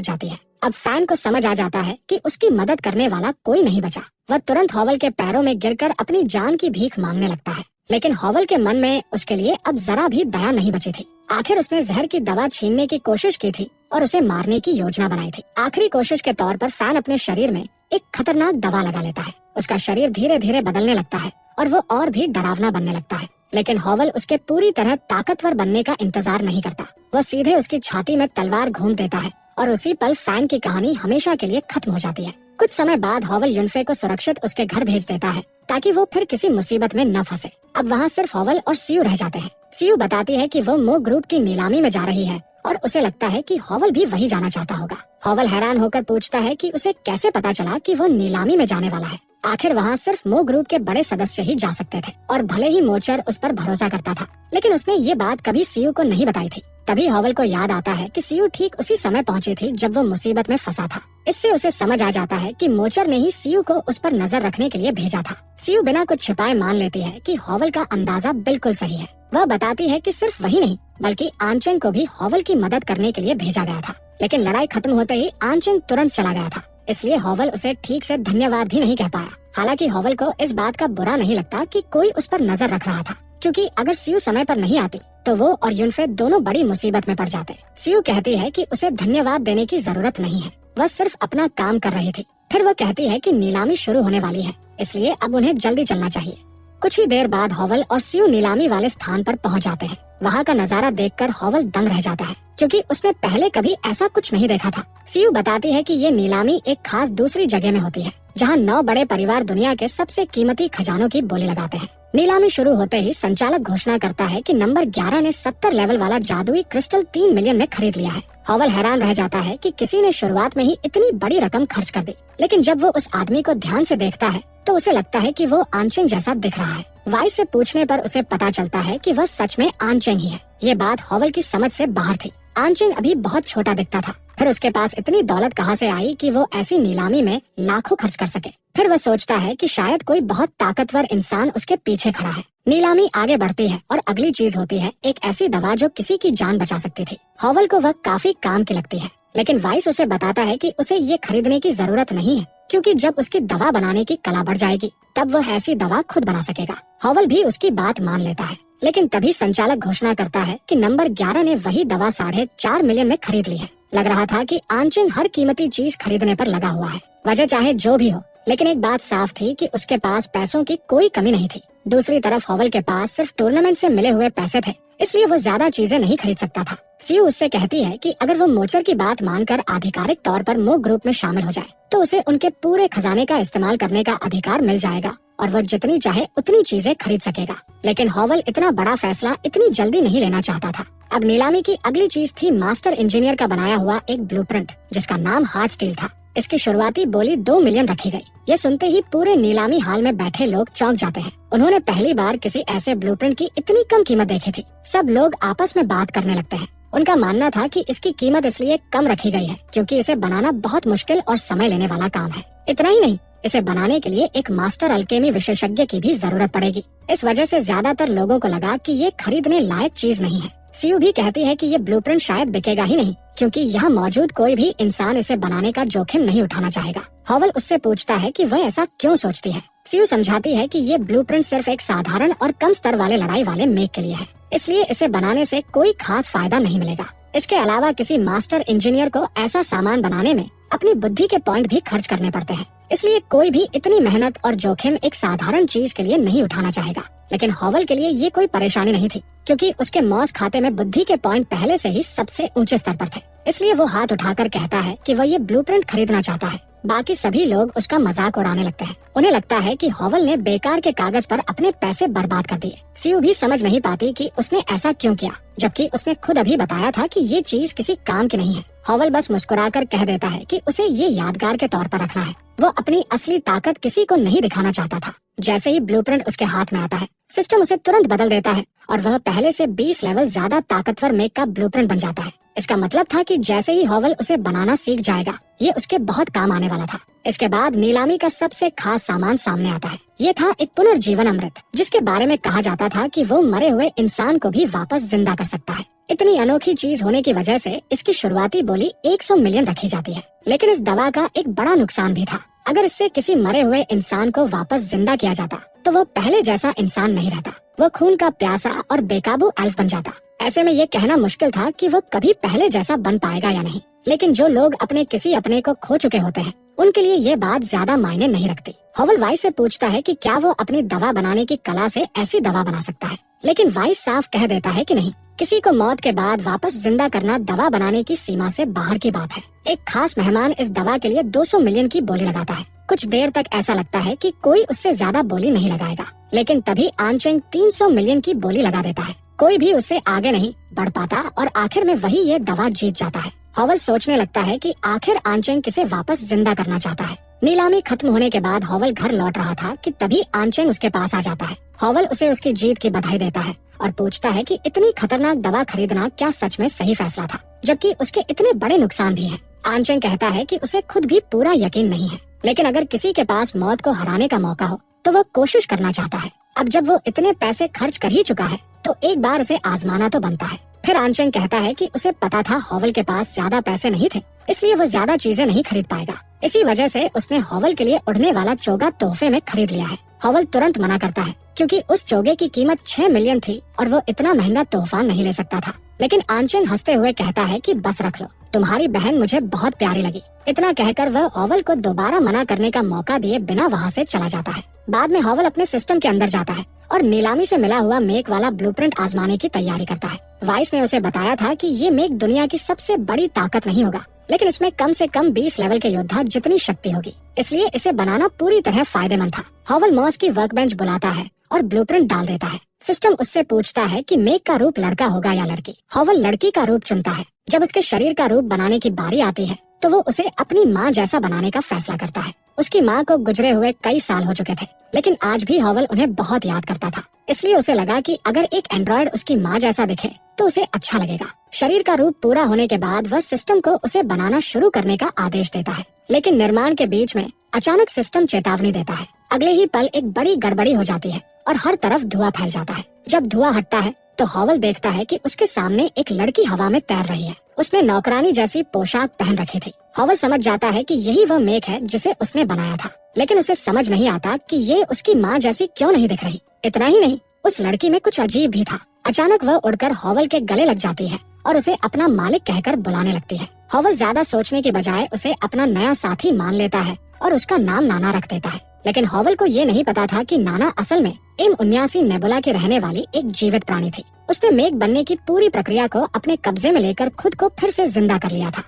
जाती है। अब फैन को समझ आ जाता है कि उसकी मदद करने वाला कोई नहीं बचा। वह तुरंत हॉवल के पैरों में गिरकर अपनी जान की भीख मांगने लगता है, लेकिन हॉवल के मन में उसके लिए अब जरा भी दया नहीं बची थी। आखिर उसने जहर की दवा छीनने की कोशिश की थी और उसे मारने की योजना बनाई थी। आखिरी कोशिश के तौर पर फैन अपने शरीर में एक खतरनाक दवा लगा लेता है। उसका शरीर धीरे धीरे बदलने लगता है और वो और भी डरावना बनने लगता है, लेकिन हॉवल उसके पूरी तरह ताकतवर बनने का इंतजार नहीं करता। वह सीधे उसकी छाती में तलवार घूम देता है और उसी पल फैन की कहानी हमेशा के लिए खत्म हो जाती है। कुछ समय बाद हॉवल युनफे को सुरक्षित उसके घर भेज देता है ताकि वो फिर किसी मुसीबत में न फंसे। अब वहाँ सिर्फ हॉवल और सीयू रह जाते हैं। सीयू बताती है कि वो मो ग्रुप की नीलामी में जा रही है और उसे लगता है कि हॉवल भी वही जाना चाहता होगा। हॉवल हैरान होकर पूछता है कि उसे कैसे पता चला कि वो नीलामी में जाने वाला है। आखिर वहाँ सिर्फ मो ग्रुप के बड़े सदस्य ही जा सकते थे और भले ही मोचर उस पर भरोसा करता था, लेकिन उसने ये बात कभी सीयू को नहीं बताई थी। तभी हॉवल को याद आता है कि सीयू ठीक उसी समय पहुंची थी जब वो मुसीबत में फंसा था। इससे उसे समझ आ जाता है कि मोचर ने ही सीयू को उस पर नजर रखने के लिए भेजा था। सीयू बिना कुछ छिपाए मान लेती है कि हॉवल का अंदाजा बिल्कुल सही है। वह बताती है कि सिर्फ वही नहीं बल्कि आनचेंग को भी हॉवल की मदद करने के लिए भेजा गया था, लेकिन लड़ाई खत्म होते ही आनचेंग तुरंत चला गया था, इसलिए हॉवल उसे ठीक से धन्यवाद भी नहीं कह पाया। हालांकि हॉवल को इस बात का बुरा नहीं लगता कि कोई उस पर नजर रख रहा था, क्योंकि अगर सीयू समय पर नहीं आती तो वो और युनफे दोनों बड़ी मुसीबत में पड़ जाते। सीयू कहती है कि उसे धन्यवाद देने की जरूरत नहीं है, वह सिर्फ अपना काम कर रही थी। फिर वह कहती है कि नीलामी शुरू होने वाली है, इसलिए अब उन्हें जल्दी चलना चाहिए। कुछ ही देर बाद हॉवल और सीयू नीलामी वाले स्थान पर पहुंच जाते हैं। वहाँ का नजारा देखकर हॉवल दंग रह जाता है, क्योंकि उसने पहले कभी ऐसा कुछ नहीं देखा था। सीयू बताती है कि ये नीलामी एक खास दूसरी जगह में होती है, जहाँ 9 बड़े परिवार दुनिया के सबसे कीमती खजानों की बोली लगाते हैं। नीलामी शुरू होते ही संचालक घोषणा करता है कि नंबर 11 ने 70 लेवल वाला जादुई क्रिस्टल 3 मिलियन में खरीद लिया है। हॉवल हैरान रह जाता है कि किसी ने शुरुआत में ही इतनी बड़ी रकम खर्च कर दी, लेकिन जब वो उस आदमी को ध्यान से देखता है तो उसे लगता है कि वो आनचेंग जैसा दिख रहा है। वाई से पूछने पर उसे पता चलता है कि वह सच में आनचेंग ही है। ये बात हॉवल की समझ से बाहर थी। आनचेंग अभी बहुत छोटा दिखता था, फिर उसके पास इतनी दौलत कहाँ से आई कि वो ऐसी नीलामी में लाखों खर्च कर सके। फिर वह सोचता है कि शायद कोई बहुत ताकतवर इंसान उसके पीछे खड़ा है। नीलामी आगे बढ़ती है और अगली चीज होती है एक ऐसी दवा जो किसी की जान बचा सकती थी। हॉवल को वह काफी काम की लगती है, लेकिन वाइस उसे बताता है कि उसे ये खरीदने की जरूरत नहीं है, क्योंकि जब उसकी दवा बनाने की कला बढ़ जाएगी तब वह ऐसी दवा खुद बना सकेगा। हॉवल भी उसकी बात मान लेता है, लेकिन तभी संचालक घोषणा करता है कि नंबर 11 ने वही दवा 4.5 मिलियन में खरीद ली है। लग रहा था कि आनचेंग हर कीमती चीज खरीदने पर लगा हुआ है, वजह चाहे जो भी हो, लेकिन एक बात साफ थी कि उसके पास पैसों की कोई कमी नहीं थी। दूसरी तरफ हॉवल के पास सिर्फ टूर्नामेंट से मिले हुए पैसे थे, इसलिए वो ज्यादा चीजें नहीं खरीद सकता था। सीयू उससे कहती है कि अगर वो मोचर की बात मानकर आधिकारिक तौर पर मो ग्रुप में शामिल हो जाए तो उसे उनके पूरे खजाने का इस्तेमाल करने का अधिकार मिल जाएगा और वो जितनी चाहे उतनी चीजें खरीद सकेगा। लेकिन हॉवल इतना बड़ा फैसला इतनी जल्दी नहीं लेना चाहता था। अब नीलामी की अगली चीज थी मास्टर इंजीनियर का बनाया हुआ एक ब्लूप्रिंट, जिसका नाम हार्ट स्टील था। इसकी शुरुआती बोली 2 मिलियन रखी गई। ये सुनते ही पूरे नीलामी हाल में बैठे लोग चौंक जाते हैं। उन्होंने पहली बार किसी ऐसे ब्लूप्रिंट की इतनी कम कीमत देखी थी। सब लोग आपस में बात करने लगते हैं। उनका मानना था कि इसकी कीमत इसलिए कम रखी गई है क्योंकि इसे बनाना बहुत मुश्किल और समय लेने वाला काम है। इतना ही नहीं, इसे बनाने के लिए एक मास्टर अल्केमी विशेषज्ञ की भी जरूरत पड़ेगी। इस वजह से ज्यादातर लोगों को लगा कि ये खरीदने लायक चीज नहीं है। सीयू भी कहती है कि ये ब्लूप्रिंट शायद बिकेगा ही नहीं, क्योंकि यहाँ मौजूद कोई भी इंसान इसे बनाने का जोखिम नहीं उठाना चाहेगा। हॉवल उससे पूछता है कि वह ऐसा क्यों सोचती है। सीयू समझाती है कि ये ब्लूप्रिंट सिर्फ एक साधारण और कम स्तर वाले लड़ाई वाले मेक के लिए है, इसलिए इसे बनाने से कोई खास फायदा नहीं मिलेगा। इसके अलावा किसी मास्टर इंजीनियर को ऐसा सामान बनाने में अपनी बुद्धि के पॉइंट भी खर्च करने पड़ते हैं। इसलिए कोई भी इतनी मेहनत और जोखिम एक साधारण चीज के लिए नहीं उठाना चाहेगा। लेकिन हॉवल के लिए ये कोई परेशानी नहीं थी, क्योंकि उसके मौज खाते में बुद्धि के पॉइंट पहले से ही सबसे ऊंचे स्तर पर थे। इसलिए वो हाथ उठाकर कहता है कि वह ये ब्लूप्रिंट खरीदना चाहता है। बाकी सभी लोग उसका मजाक उड़ाने लगते हैं। उन्हें लगता है कि हॉवल ने बेकार के कागज पर अपने पैसे बर्बाद कर दिए। सीयू भी समझ नहीं पाती कि उसने ऐसा क्यों किया, जबकि उसने खुद अभी बताया था कि ये चीज किसी काम की नहीं है। हॉवल बस मुस्कुराकर कह देता है कि उसे ये यादगार के तौर पर रखना है। वो अपनी असली ताकत किसी को नहीं दिखाना चाहता था। जैसे ही ब्लूप्रिंट उसके हाथ में आता है, सिस्टम उसे तुरंत बदल देता है और वह पहले से 20 लेवल ज्यादा ताकतवर मेक का ब्लूप्रिंट बन जाता है। इसका मतलब था कि जैसे ही हॉवल उसे बनाना सीख जाएगा, ये उसके बहुत काम आने वाला था। इसके बाद नीलामी का सबसे खास सामान सामने आता है। ये था एक पुनर्जीवन अमृत, जिसके बारे में कहा जाता था कि वो मरे हुए इंसान को भी वापस जिंदा कर सकता है। इतनी अनोखी चीज होने की वजह से इसकी शुरुआती बोली 100 मिलियन रखी जाती है। लेकिन इस दवा का एक बड़ा नुकसान भी था। अगर इससे किसी मरे हुए इंसान को वापस जिंदा किया जाता, तो वो पहले जैसा इंसान नहीं रहता। वो खून का प्यासा और बेकाबू एल्फ बन जाता। ऐसे में ये कहना मुश्किल था कि वो कभी पहले जैसा बन पाएगा या नहीं। लेकिन जो लोग अपने किसी अपने को खो चुके होते हैं, उनके लिए ये बात ज्यादा मायने नहीं रखती। हॉवल वाइस से पूछता है कि क्या वो अपनी दवा बनाने की कला से ऐसी दवा बना सकता है, लेकिन वाइस साफ कह देता है कि नहीं। किसी को मौत के बाद वापस जिंदा करना दवा बनाने की सीमा से बाहर की बात है। एक खास मेहमान इस दवा के लिए 200 मिलियन की बोली लगाता है। कुछ देर तक ऐसा लगता है कि कोई उससे ज्यादा बोली नहीं लगाएगा, लेकिन तभी आनचेंग 300 मिलियन की बोली लगा देता है। कोई भी उससे आगे नहीं बढ़ पाता और आखिर में वही ये दवा जीत जाता है। हॉवल सोचने लगता है कि आखिर आनचेंग किसे वापस जिंदा करना चाहता है। नीलामी खत्म होने के बाद हॉवल घर लौट रहा था कि तभी आनचेंग उसके पास आ जाता है। हॉवल उसे उसकी जीत की बधाई देता है और पूछता है कि इतनी खतरनाक दवा खरीदना क्या सच में सही फैसला था, जबकि उसके इतने बड़े नुकसान भी हैं। आनचेंग कहता है कि उसे खुद भी पूरा यकीन नहीं है, लेकिन अगर किसी के पास मौत को हराने का मौका हो तो वो कोशिश करना चाहता है। अब जब वो इतने पैसे खर्च कर ही चुका है, तो एक बार उसे आजमाना तो बनता है। फिर आनचेंग कहता है कि उसे पता था हॉवल के पास ज्यादा पैसे नहीं थे, इसलिए वो ज्यादा चीजें नहीं खरीद पाएगा। इसी वजह से उसने हॉवल के लिए उड़ने वाला चोगा तोहफे में खरीद लिया है। हॉवल तुरंत मना करता है, क्योंकि उस चोगे की कीमत 6 मिलियन थी और वो इतना महंगा तोहफा नहीं ले सकता था। लेकिन आनचेंग हंसते हुए कहता है कि बस रख लो, तुम्हारी बहन मुझे बहुत प्यारी लगी। इतना कहकर वह हॉवल को दोबारा मना करने का मौका दिए बिना वहाँ से चला जाता है। बाद में हॉवल अपने सिस्टम के अंदर जाता है और नीलामी से मिला हुआ मेक वाला ब्लूप्रिंट आजमाने की तैयारी करता है। वाइस ने उसे बताया था कि ये मेक दुनिया की सबसे बड़ी ताकत नहीं होगा, लेकिन इसमें कम से कम 20 लेवल के योद्धा जितनी शक्ति होगी, इसलिए इसे बनाना पूरी तरह फायदेमंद था। हॉवल मॉस की वर्कबेंच बुलाता है और ब्लूप्रिंट डाल देता है। सिस्टम उससे पूछता है कि मेक का रूप लड़का होगा या लड़की। हॉवल लड़की का रूप चुनता है। जब उसके शरीर का रूप बनाने की बारी आती है, तो वो उसे अपनी माँ जैसा बनाने का फैसला करता है। उसकी माँ को गुजरे हुए कई साल हो चुके थे, लेकिन आज भी हॉवल उन्हें बहुत याद करता था। इसलिए उसे लगा कि अगर एक एंड्रॉयड उसकी माँ जैसा दिखे तो उसे अच्छा लगेगा। शरीर का रूप पूरा होने के बाद वह सिस्टम को उसे बनाना शुरू करने का आदेश देता है, लेकिन निर्माण के बीच में अचानक सिस्टम चेतावनी देता है। अगले ही पल एक बड़ी गड़बड़ी हो जाती है और हर तरफ धुआं फैल जाता है। जब धुआं हटता है तो हॉवल देखता है कि उसके सामने एक लड़की हवा में तैर रही है। उसने नौकरानी जैसी पोशाक पहन रखी थी। हॉवल समझ जाता है कि यही वह मेक है जिसे उसने बनाया था, लेकिन उसे समझ नहीं आता कि ये उसकी माँ जैसी क्यों नहीं दिख रही। इतना ही नहीं, उस लड़की में कुछ अजीब भी था। अचानक वह उड़कर हॉवल के गले लग जाती है और उसे अपना मालिक कहकर बुलाने लगती है। हॉवल ज्यादा सोचने की बजाय उसे अपना नया साथी मान लेता है और उसका नाम नाना रख देता है। लेकिन हॉवल को ये नहीं पता था कि नाना असल में M79 नेबुला की रहने वाली एक जीवित प्राणी थी। उसने मेक बनने की पूरी प्रक्रिया को अपने कब्जे में लेकर खुद को फिर से जिंदा कर लिया था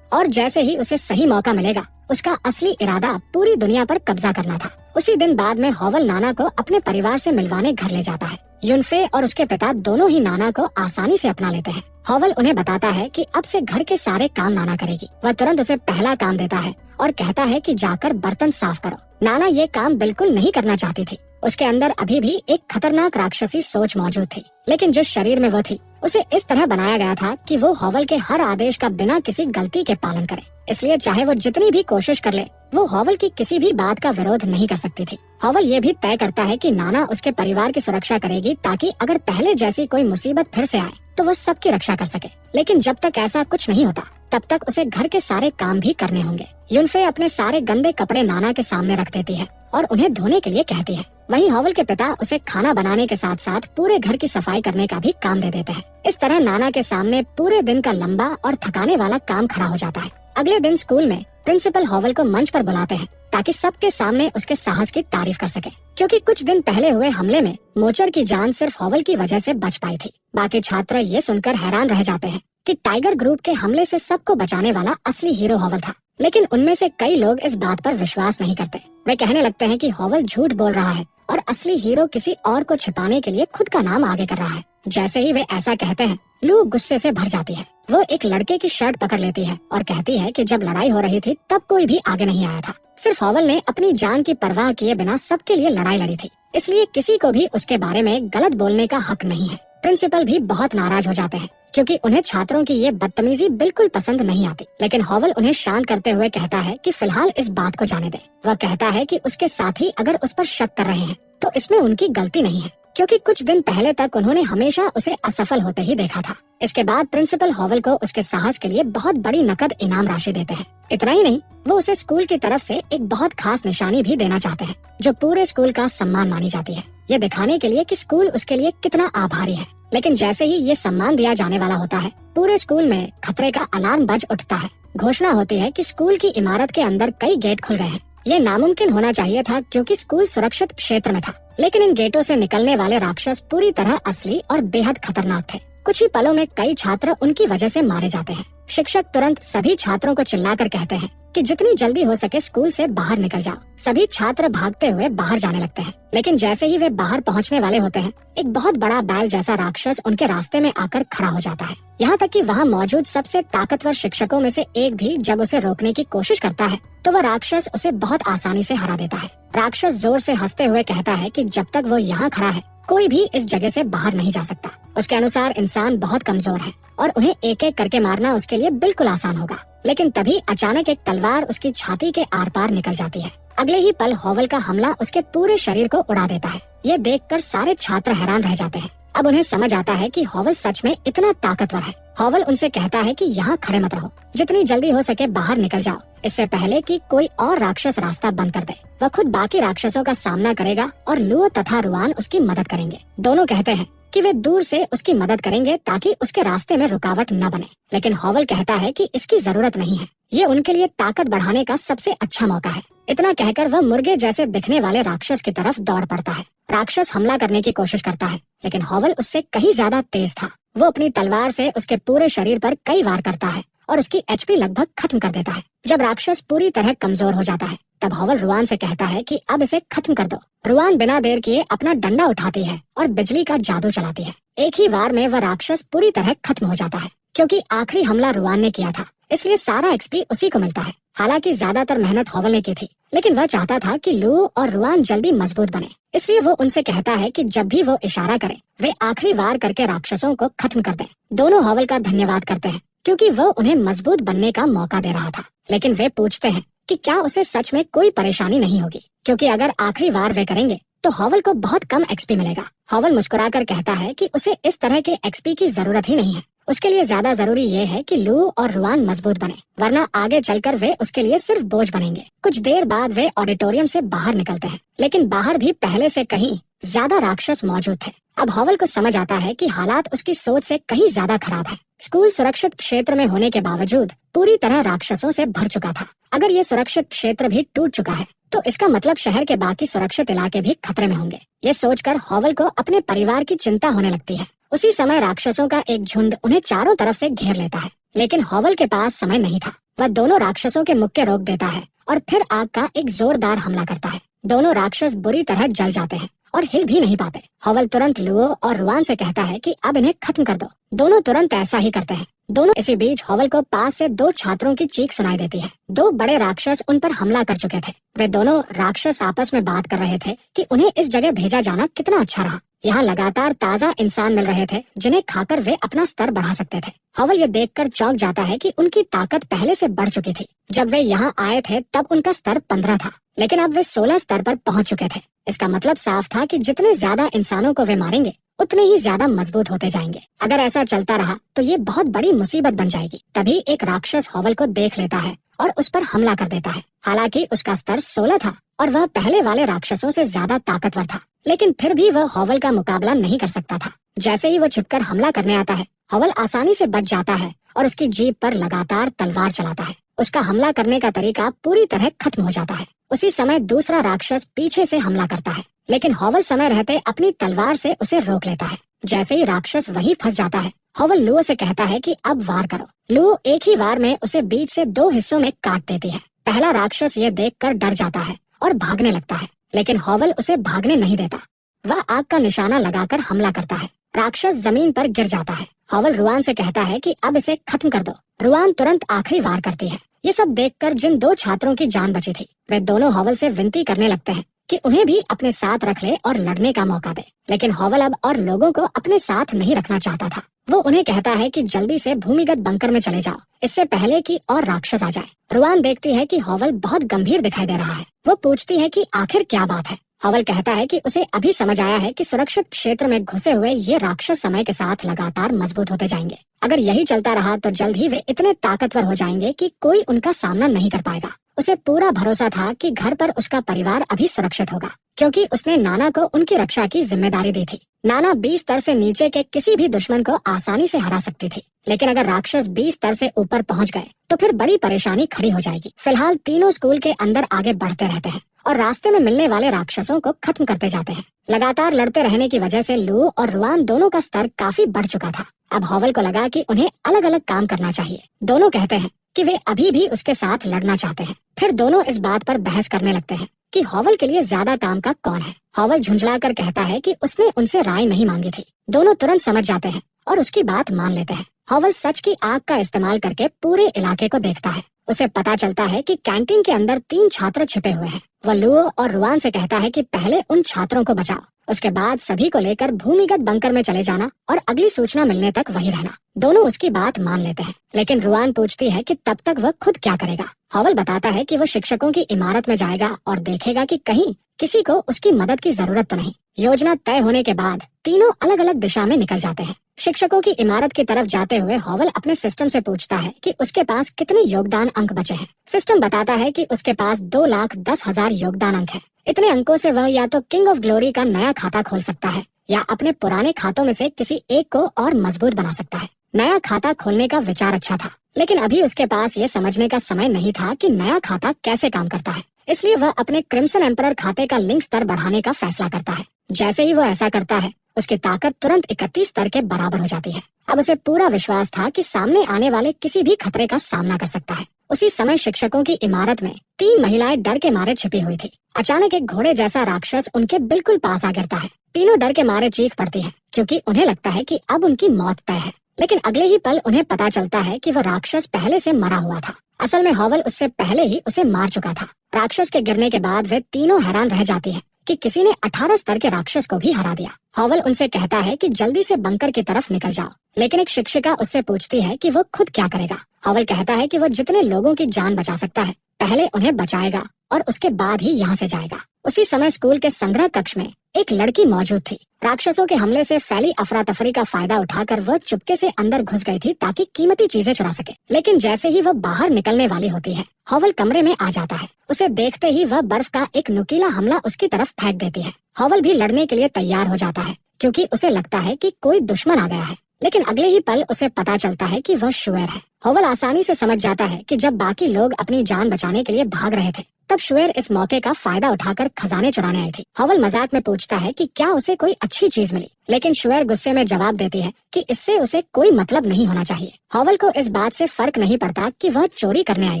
और जैसे ही उसे सही मौका मिलेगा, उसका असली इरादा पूरी दुनिया पर कब्जा करना था। उसी दिन बाद में हॉवल नाना को अपने परिवार से मिलवाने घर ले जाता है। यूनफे और उसके पिता दोनों ही नाना को आसानी से अपना लेते हैं। हॉवल उन्हें बताता है कि अब से घर के सारे काम नाना करेगी। वह तुरंत उसे पहला काम देता है और कहता है कि जाकर बर्तन साफ करो। नाना ये काम बिल्कुल नहीं करना चाहती थी। उसके अंदर अभी भी एक खतरनाक राक्षसी सोच मौजूद थी, लेकिन जिस शरीर में वो थी उसे इस तरह बनाया गया था कि वो हॉवल के हर आदेश का बिना किसी गलती के पालन करे। इसलिए चाहे वो जितनी भी कोशिश कर ले, वो हॉवल की किसी भी बात का विरोध नहीं कर सकती थी। हॉवल ये भी तय करता है कि नाना उसके परिवार की सुरक्षा करेगी, ताकि अगर पहले जैसी कोई मुसीबत फिर से आए तो वो सबकी रक्षा कर सके। लेकिन जब तक ऐसा कुछ नहीं होता, तब तक उसे घर के सारे काम भी करने होंगे। यूनफे अपने सारे गंदे कपड़े नाना के सामने रख देती है और उन्हें धोने के लिए कहती है। वहीं हॉवल के पिता उसे खाना बनाने के साथ साथ पूरे घर की सफाई करने का भी काम दे देते हैं। इस तरह नाना के सामने पूरे दिन का लंबा और थकाने वाला काम खड़ा हो जाता है अगले दिन स्कूल में प्रिंसिपल हॉवल को मंच पर बुलाते हैं ताकि सबके सामने उसके साहस की तारीफ कर सके, क्योंकि कुछ दिन पहले हुए हमले में मोचर की जान सिर्फ हॉवल की वजह से बच पाई थी। बाकी छात्र ये सुनकर हैरान रह जाते हैं कि टाइगर ग्रुप के हमले से सबको बचाने वाला असली हीरो हॉवल था। लेकिन उनमें से कई लोग इस बात पर विश्वास नहीं करते। वे कहने लगते हैं कि हॉवल झूठ बोल रहा है और असली हीरो किसी और को छिपाने के लिए खुद का नाम आगे कर रहा है। जैसे ही वे ऐसा कहते हैं, लू गुस्से से भर जाती है। वो एक लड़के की शर्ट पकड़ लेती है और कहती है कि जब लड़ाई हो रही थी तब कोई भी आगे नहीं आया था। सिर्फ हॉवल ने अपनी जान की परवाह किए बिना सबके लिए लड़ाई लड़ी थी, इसलिए किसी को भी उसके बारे में गलत बोलने का हक नहीं है। प्रिंसिपल भी बहुत नाराज हो जाते हैं क्योंकि उन्हें छात्रों की ये बदतमीजी बिल्कुल पसंद नहीं आती। लेकिन हॉवल उन्हें शांत करते हुए कहता है कि फिलहाल इस बात को जाने दें। वह कहता है कि उसके साथी अगर उस पर शक कर रहे हैं तो इसमें उनकी गलती नहीं है, क्योंकि कुछ दिन पहले तक उन्होंने हमेशा उसे असफल होते ही देखा था। इसके बाद प्रिंसिपल हॉवल को उसके साहस के लिए बहुत बड़ी नकद इनाम राशि देते हैं। इतना ही नहीं, वो उसे स्कूल की तरफ से एक बहुत खास निशानी भी देना चाहते हैं जो पूरे स्कूल का सम्मान मानी जाती है, ये दिखाने के लिए कि स्कूल उसके लिए कितना आभारी है। लेकिन जैसे ही ये सम्मान दिया जाने वाला होता है, पूरे स्कूल में खतरे का अलार्म बज उठता है। घोषणा होती है कि स्कूल की इमारत के अंदर कई गेट खुल गए हैं। ये नामुमकिन होना चाहिए था क्योंकि स्कूल सुरक्षित क्षेत्र में था, लेकिन इन गेटों से निकलने वाले राक्षस पूरी तरह असली और बेहद खतरनाक थे। कुछ ही पलों में कई छात्र उनकी वजह से मारे जाते हैं। शिक्षक तुरंत सभी छात्रों को चिल्लाकर कहते हैं कि जितनी जल्दी हो सके स्कूल से बाहर निकल जाओ। सभी छात्र भागते हुए बाहर जाने लगते हैं, लेकिन जैसे ही वे बाहर पहुंचने वाले होते हैं, एक बहुत बड़ा बैल जैसा राक्षस उनके रास्ते में आकर खड़ा हो जाता है। यहाँ तक कि वहाँ मौजूद सबसे ताकतवर शिक्षकों में से एक भी जब उसे रोकने की कोशिश करता है तो वह राक्षस उसे बहुत आसानी से हरा देता है। राक्षस जोर से हंसते हुए कहता है कि जब तक वो यहाँ खड़ा है कोई भी इस जगह से बाहर नहीं जा सकता। उसके अनुसार इंसान बहुत कमजोर है और उन्हें एक एक करके मारना उसके लिए बिल्कुल आसान होगा। लेकिन तभी अचानक एक तलवार उसकी छाती के आर पार निकल जाती है। अगले ही पल हॉवल का हमला उसके पूरे शरीर को उड़ा देता है। ये देखकर सारे छात्र हैरान रह जाते हैं। अब उन्हें समझ आता है कि हॉवल सच में इतना ताकतवर है। हॉवल उनसे कहता है कि यहाँ खड़े मत रहो, जितनी जल्दी हो सके बाहर निकल जाओ, इससे पहले कि कोई और राक्षस रास्ता बंद कर दे। वह खुद बाकी राक्षसों का सामना करेगा और लुओ तथा रुआन उसकी मदद करेंगे। दोनों कहते हैं कि वे दूर से उसकी मदद करेंगे ताकि उसके रास्ते में रुकावट न बने, लेकिन हॉवल कहता है कि इसकी जरूरत नहीं है, ये उनके लिए ताकत बढ़ाने का सबसे अच्छा मौका है। इतना कहकर वह मुर्गे जैसे दिखने वाले राक्षस की तरफ दौड़ पड़ता है। राक्षस हमला करने की कोशिश करता है, लेकिन हॉवल उससे कहीं ज्यादा तेज था। वो अपनी तलवार से उसके पूरे शरीर पर कई वार करता है और उसकी एचपी लगभग खत्म कर देता है। जब राक्षस पूरी तरह कमजोर हो जाता है तब हॉवल रुआन से कहता है कि अब इसे खत्म कर दो। रुआन बिना देर किए अपना डंडा उठाती है और बिजली का जादू चलाती है। एक ही वार में वह राक्षस पूरी तरह खत्म हो जाता है। क्योंकि आखिरी हमला रुआन ने किया था, इसलिए सारा एक्सपी उसी को मिलता है। हालांकि ज्यादातर मेहनत हॉवल ने की थी, लेकिन वह चाहता था कि लू और रुआन जल्दी मजबूत बने, इसलिए वो उनसे कहता है कि जब भी वो इशारा करें वे आखिरी वार करके राक्षसों को खत्म कर दें। दोनों हॉवल का धन्यवाद करते हैं क्योंकि वो उन्हें मजबूत बनने का मौका दे रहा था। लेकिन वे पूछते हैं कि क्या उसे सच में कोई परेशानी नहीं होगी, क्योंकि अगर आखिरी वार वे करेंगे तो हॉवल को बहुत कम एक्सपी मिलेगा। हॉवल मुस्कुराकर कहता है कि उसे इस तरह के एक्सपी की जरूरत ही नहीं है। उसके लिए ज्यादा जरूरी ये है कि लू और रुआन मजबूत बने, वरना आगे चलकर वे उसके लिए सिर्फ बोझ बनेंगे। कुछ देर बाद वे ऑडिटोरियम से बाहर निकलते हैं, लेकिन बाहर भी पहले से कहीं ज्यादा राक्षस मौजूद थे। अब हॉवल को समझ आता है कि हालात उसकी सोच से कहीं ज्यादा खराब है। स्कूल सुरक्षित क्षेत्र में होने के बावजूद पूरी तरह राक्षसों से भर चुका था। अगर ये सुरक्षित क्षेत्र भी टूट चुका है तो इसका मतलब शहर के बाकी सुरक्षित इलाके भी खतरे में होंगे। ये सोचकर हॉवल को अपने परिवार की चिंता होने लगती है। उसी समय राक्षसों का एक झुंड उन्हें चारों तरफ से घेर लेता है, लेकिन हॉवल के पास समय नहीं था। वह दोनों राक्षसों के मुक्के रोक देता है और फिर आग का एक जोरदार हमला करता है। दोनों राक्षस बुरी तरह जल जाते हैं और हिल भी नहीं पाते। हॉवल तुरंत लुओ और रुआन से कहता है कि अब इन्हें खत्म कर दो। दोनों तुरंत ऐसा ही करते हैं। दोनों इसी बीच हॉवल को पास से दो छात्रों की चीख सुनाई देती है। दो बड़े राक्षस उन पर हमला कर चुके थे। वे दोनों राक्षस आपस में बात कर रहे थे कि उन्हें इस जगह भेजा जाना कितना अच्छा रहा। यहाँ लगातार ताज़ा इंसान मिल रहे थे जिन्हें खाकर वे अपना स्तर बढ़ा सकते थे। हॉवल ये देखकर चौंक जाता है कि उनकी ताकत पहले से बढ़ चुकी थी। जब वे यहाँ आए थे तब उनका स्तर 15 था, लेकिन अब वे 16 स्तर पर पहुँच चुके थे। इसका मतलब साफ था कि जितने ज्यादा इंसानों को वे मारेंगे उतने ही ज्यादा मजबूत होते जाएंगे। अगर ऐसा चलता रहा तो ये बहुत बड़ी मुसीबत बन जाएगी। तभी एक राक्षस हॉवल को देख लेता है और उस पर हमला कर देता है। हालांकि उसका स्तर 16 था और वह पहले वाले राक्षसों से ज्यादा ताकतवर था, लेकिन फिर भी वह हॉवल का मुकाबला नहीं कर सकता था। जैसे ही वो छिपकर हमला करने आता है, हॉवल आसानी से बच जाता है और उसकी जीभ पर लगातार तलवार चलाता है। उसका हमला करने का तरीका पूरी तरह खत्म हो जाता है। उसी समय दूसरा राक्षस पीछे से हमला करता है, लेकिन हॉवल समय रहते अपनी तलवार से उसे रोक लेता है। जैसे ही राक्षस वहीं फंस जाता है, हॉवल लुओ से कहता है कि अब वार करो। लुओ एक ही वार में उसे बीच से 2 हिस्सों में काट देती है। पहला राक्षस ये देखकर डर जाता है और भागने लगता है, लेकिन हॉवल उसे भागने नहीं देता। वह आग का निशाना लगाकर हमला करता है। राक्षस जमीन पर गिर जाता है। हॉवल रुआन से कहता है कि अब इसे खत्म कर दो। रुआन तुरंत आखिरी वार करती है। ये सब देखकर जिन 2 छात्रों की जान बची थी, वे दोनों हॉवल से विनती करने लगते हैं कि उन्हें भी अपने साथ रख ले और लड़ने का मौका दे। लेकिन हॉवल अब और लोगों को अपने साथ नहीं रखना चाहता था। वो उन्हें कहता है कि जल्दी से भूमिगत बंकर में चले जाओ, इससे पहले कि और राक्षस आ जाए। रुआन देखती है कि हॉवल बहुत गंभीर दिखाई दे रहा है। वो पूछती है कि आखिर क्या बात है। हॉवल कहता है कि उसे अभी समझ आया है कि सुरक्षित क्षेत्र में घुसे हुए ये राक्षस समय के साथ लगातार मजबूत होते जाएंगे। अगर यही चलता रहा तो जल्द ही वे इतने ताकतवर हो जाएंगे कि कोई उनका सामना नहीं कर पाएगा। उसे पूरा भरोसा था कि घर पर उसका परिवार अभी सुरक्षित होगा, क्योंकि उसने नाना को उनकी रक्षा की जिम्मेदारी दी थी। नाना 20 स्तर से नीचे के किसी भी दुश्मन को आसानी से हरा सकती थी, लेकिन अगर राक्षस 20 स्तर से ऊपर पहुंच गए तो फिर बड़ी परेशानी खड़ी हो जाएगी। फिलहाल तीनों स्कूल के अंदर आगे बढ़ते रहते हैं और रास्ते में मिलने वाले राक्षसों को खत्म करते जाते हैं। लगातार लड़ते रहने की वजह से लू और रुआन दोनों का स्तर काफी बढ़ चुका था। अब हॉवल को लगा कि उन्हें अलग अलग काम करना चाहिए। दोनों कहते हैं कि वे अभी भी उसके साथ लड़ना चाहते हैं। फिर दोनों इस बात पर बहस करने लगते हैं कि हॉवल के लिए ज्यादा काम का कौन है। हॉवल झुंझलाकर कहता है कि उसने उनसे राय नहीं मांगी थी। दोनों तुरंत समझ जाते हैं और उसकी बात मान लेते हैं। हॉवल सच की आग का इस्तेमाल करके पूरे इलाके को देखता है। उसे पता चलता है कि कैंटीन के अंदर 3 छात्र छिपे हुए हैं। वह लुओ और रुआन से कहता है कि पहले उन छात्रों को बचाओ, उसके बाद सभी को लेकर भूमिगत बंकर में चले जाना और अगली सूचना मिलने तक वहीं रहना। दोनों उसकी बात मान लेते हैं, लेकिन रुआन पूछती है कि तब तक वह खुद क्या करेगा। हॉवल बताता है कि वह शिक्षकों की इमारत में जाएगा और देखेगा कि कहीं किसी को उसकी मदद की जरूरत तो नहीं। योजना तय होने के बाद तीनों अलग अलग दिशा में निकल जाते हैं। शिक्षकों की इमारत की तरफ जाते हुए हॉवल अपने सिस्टम से पूछता है कि उसके पास कितने योगदान अंक बचे हैं। सिस्टम बताता है कि उसके पास 2,10,000 योगदान अंक हैं। इतने अंकों से वह या तो किंग ऑफ ग्लोरी का नया खाता खोल सकता है या अपने पुराने खातों में से किसी एक को और मजबूत बना सकता है। नया खाता खोलने का विचार अच्छा था, लेकिन अभी उसके पास ये समझने का समय नहीं था कि नया खाता कैसे काम करता है। इसलिए वह अपने क्रिम्सन एम्परर खाते का लिंक स्तर बढ़ाने का फैसला करता है। जैसे ही वो ऐसा करता है, उसकी ताकत तुरंत 31 स्तर के बराबर हो जाती है। अब उसे पूरा विश्वास था कि सामने आने वाले किसी भी खतरे का सामना कर सकता है। उसी समय शिक्षकों की इमारत में 3 महिलाएं डर के मारे छिपी हुई थी। अचानक एक घोड़े जैसा राक्षस उनके बिल्कुल पास आ गिरता है। तीनों डर के मारे चीख पड़ती हैं, क्योंकि उन्हें लगता है कि अब उनकी मौत तय है। लेकिन अगले ही पल उन्हें पता चलता है कि वह राक्षस पहले से मरा हुआ था। असल में हॉवल उससे पहले ही उसे मार चुका था। राक्षस के गिरने के बाद वे तीनों हैरान रह जाती हैं कि किसी ने 18 स्तर के राक्षस को भी हरा दिया। हॉवल उनसे कहता है कि जल्दी से बंकर की तरफ निकल जाओ, लेकिन एक शिक्षिका उससे पूछती है कि वो खुद क्या करेगा। हॉवल कहता है कि वो जितने लोगों की जान बचा सकता है पहले उन्हें बचाएगा और उसके बाद ही यहाँ से जाएगा। उसी समय स्कूल के संग्रह कक्ष में एक लड़की मौजूद थी। राक्षसों के हमले से फैली अफरा तफरी का फायदा उठाकर वह चुपके से अंदर घुस गई थी ताकि कीमती चीजें चुरा सके। लेकिन जैसे ही वह बाहर निकलने वाली होती है, हॉवल कमरे में आ जाता है। उसे देखते ही वह बर्फ का एक नुकीला हमला उसकी तरफ फेंक देती है। हॉवल भी लड़ने के लिए तैयार हो जाता है, क्योंकि उसे लगता है कि कोई दुश्मन आ गया है। लेकिन अगले ही पल उसे पता चलता है कि वह शुएर है। हॉवल आसानी से समझ जाता है कि जब बाकी लोग अपनी जान बचाने के लिए भाग रहे थे, तब शुएर इस मौके का फायदा उठाकर खजाने चुराने आई थी। हॉवल मजाक में पूछता है कि क्या उसे कोई अच्छी चीज मिली, लेकिन शुएर गुस्से में जवाब देती है कि इससे उसे कोई मतलब नहीं होना चाहिए। हॉवल को इस बात से फर्क नहीं पड़ता कि वह चोरी करने आई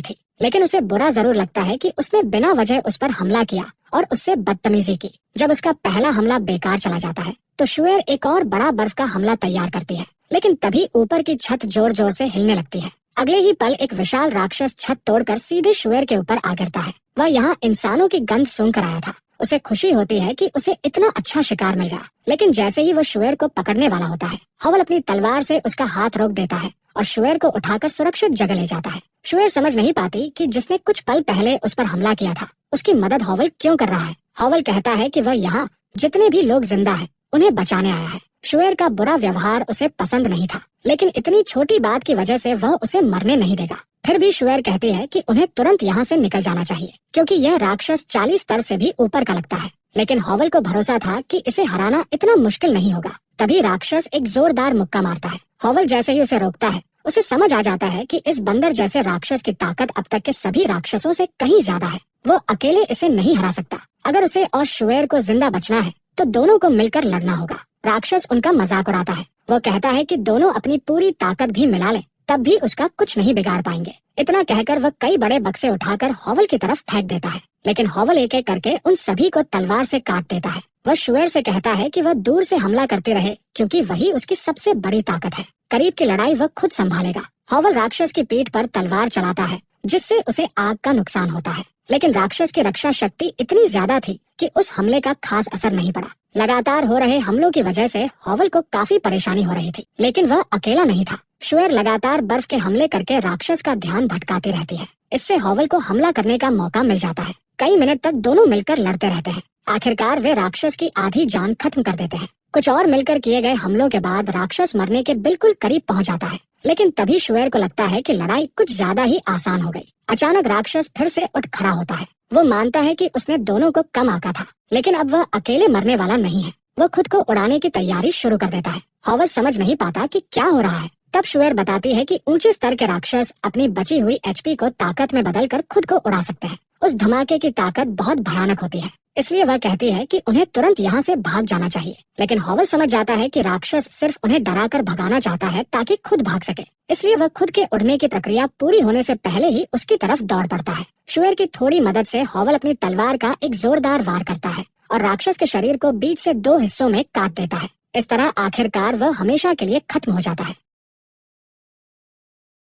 थी, लेकिन उसे बुरा जरूर लगता है कि उसने बिना वजह उस पर हमला किया और उससे बदतमीजी की। जब उसका पहला हमला बेकार चला जाता है तो शुएर एक और बड़ा बर्फ का हमला तैयार करती है, लेकिन तभी ऊपर की छत जोर जोर से हिलने लगती है। अगले ही पल एक विशाल राक्षस छत तोड़कर सीधे शुएर के ऊपर आ गिरता है। वह यहाँ इंसानों की गंध सूंघकर आया था। उसे खुशी होती है कि उसे इतना अच्छा शिकार मिल गया, लेकिन जैसे ही वो शुएर को पकड़ने वाला होता है, हॉवल अपनी तलवार से उसका हाथ रोक देता है और शुएर को उठाकर सुरक्षित जगह ले जाता है। शुएर समझ नहीं पाती कि जिसने कुछ पल पहले उस पर हमला किया था, उसकी मदद हॉवल क्यों कर रहा है। हॉवल कहता है कि वह यहाँ जितने भी लोग जिंदा हैं उन्हें बचाने आया है। शुएर का बुरा व्यवहार उसे पसंद नहीं था, लेकिन इतनी छोटी बात की वजह से वह उसे मरने नहीं देगा। फिर भी शुएर कहती है कि उन्हें तुरंत यहाँ से निकल जाना चाहिए, क्योंकि यह राक्षस 40 स्तर से भी ऊपर का लगता है। लेकिन हॉवल को भरोसा था कि इसे हराना इतना मुश्किल नहीं होगा। तभी राक्षस एक जोरदार मुक्का मारता है। हॉवल जैसे ही उसे रोकता है, उसे समझ आ जाता है कि इस बंदर जैसे राक्षस की ताकत अब तक के सभी राक्षसों से कहीं ज्यादा है। वो अकेले इसे नहीं हरा सकता। अगर उसे और शुएर को जिंदा बचना है तो दोनों को मिलकर लड़ना होगा। राक्षस उनका मजाक उड़ाता है। वो कहता है कि दोनों अपनी पूरी ताकत भी मिला लें तब भी उसका कुछ नहीं बिगाड़ पाएंगे। इतना कहकर वह कई बड़े बक्से उठाकर हॉवल की तरफ फेंक देता है, लेकिन हॉवल एक एक करके उन सभी को तलवार से काट देता है। वह शुएर से कहता है कि वह दूर से हमला करते रहे क्योंकि वही उसकी सबसे बड़ी ताकत है। करीब की लड़ाई वह खुद संभालेगा। हॉवल राक्षस की पीठ पर तलवार चलाता है जिससे उसे आग का नुकसान होता है, लेकिन राक्षस की रक्षा शक्ति इतनी ज्यादा थी कि उस हमले का खास असर नहीं पड़ा। लगातार हो रहे हमलों की वजह से हॉवल को काफी परेशानी हो रही थी, लेकिन वह अकेला नहीं था। शुएर लगातार बर्फ के हमले करके राक्षस का ध्यान भटकाती रहती है। इससे हॉवल को हमला करने का मौका मिल जाता है। कई मिनट तक दोनों मिलकर लड़ते रहते हैं। आखिरकार वे राक्षस की आधी जान खत्म कर देते हैं। कुछ और मिलकर किए गए हमलों के बाद राक्षस मरने के बिल्कुल करीब पहुंच जाता है, लेकिन तभी शुएर को लगता है कि लड़ाई कुछ ज्यादा ही आसान हो गई। अचानक राक्षस फिर से उठ खड़ा होता है। वो मानता है कि उसने दोनों को कम आंका था, लेकिन अब वह अकेले मरने वाला नहीं है। वो खुद को उड़ाने की तैयारी शुरू कर देता है। हॉवल समझ नहीं पाता कि क्या हो रहा है। तब शुएर बताती है कि ऊंचे स्तर के राक्षस अपनी बची हुई एचपी को ताकत में बदलकर खुद को उड़ा सकते हैं। उस धमाके की ताकत बहुत भयानक होती है, इसलिए वह कहती है कि उन्हें तुरंत यहाँ से भाग जाना चाहिए। लेकिन हॉवल समझ जाता है कि राक्षस सिर्फ उन्हें डराकर भगाना चाहता है ताकि खुद भाग सके, इसलिए वह खुद के उड़ने की प्रक्रिया पूरी होने से पहले ही उसकी तरफ दौड़ पड़ता है। शुएर की थोड़ी मदद से हॉवल अपनी तलवार का एक जोरदार वार करता है और राक्षस के शरीर को बीच से 2 हिस्सों में काट देता है। इस तरह आखिरकार वह हमेशा के लिए खत्म हो जाता है।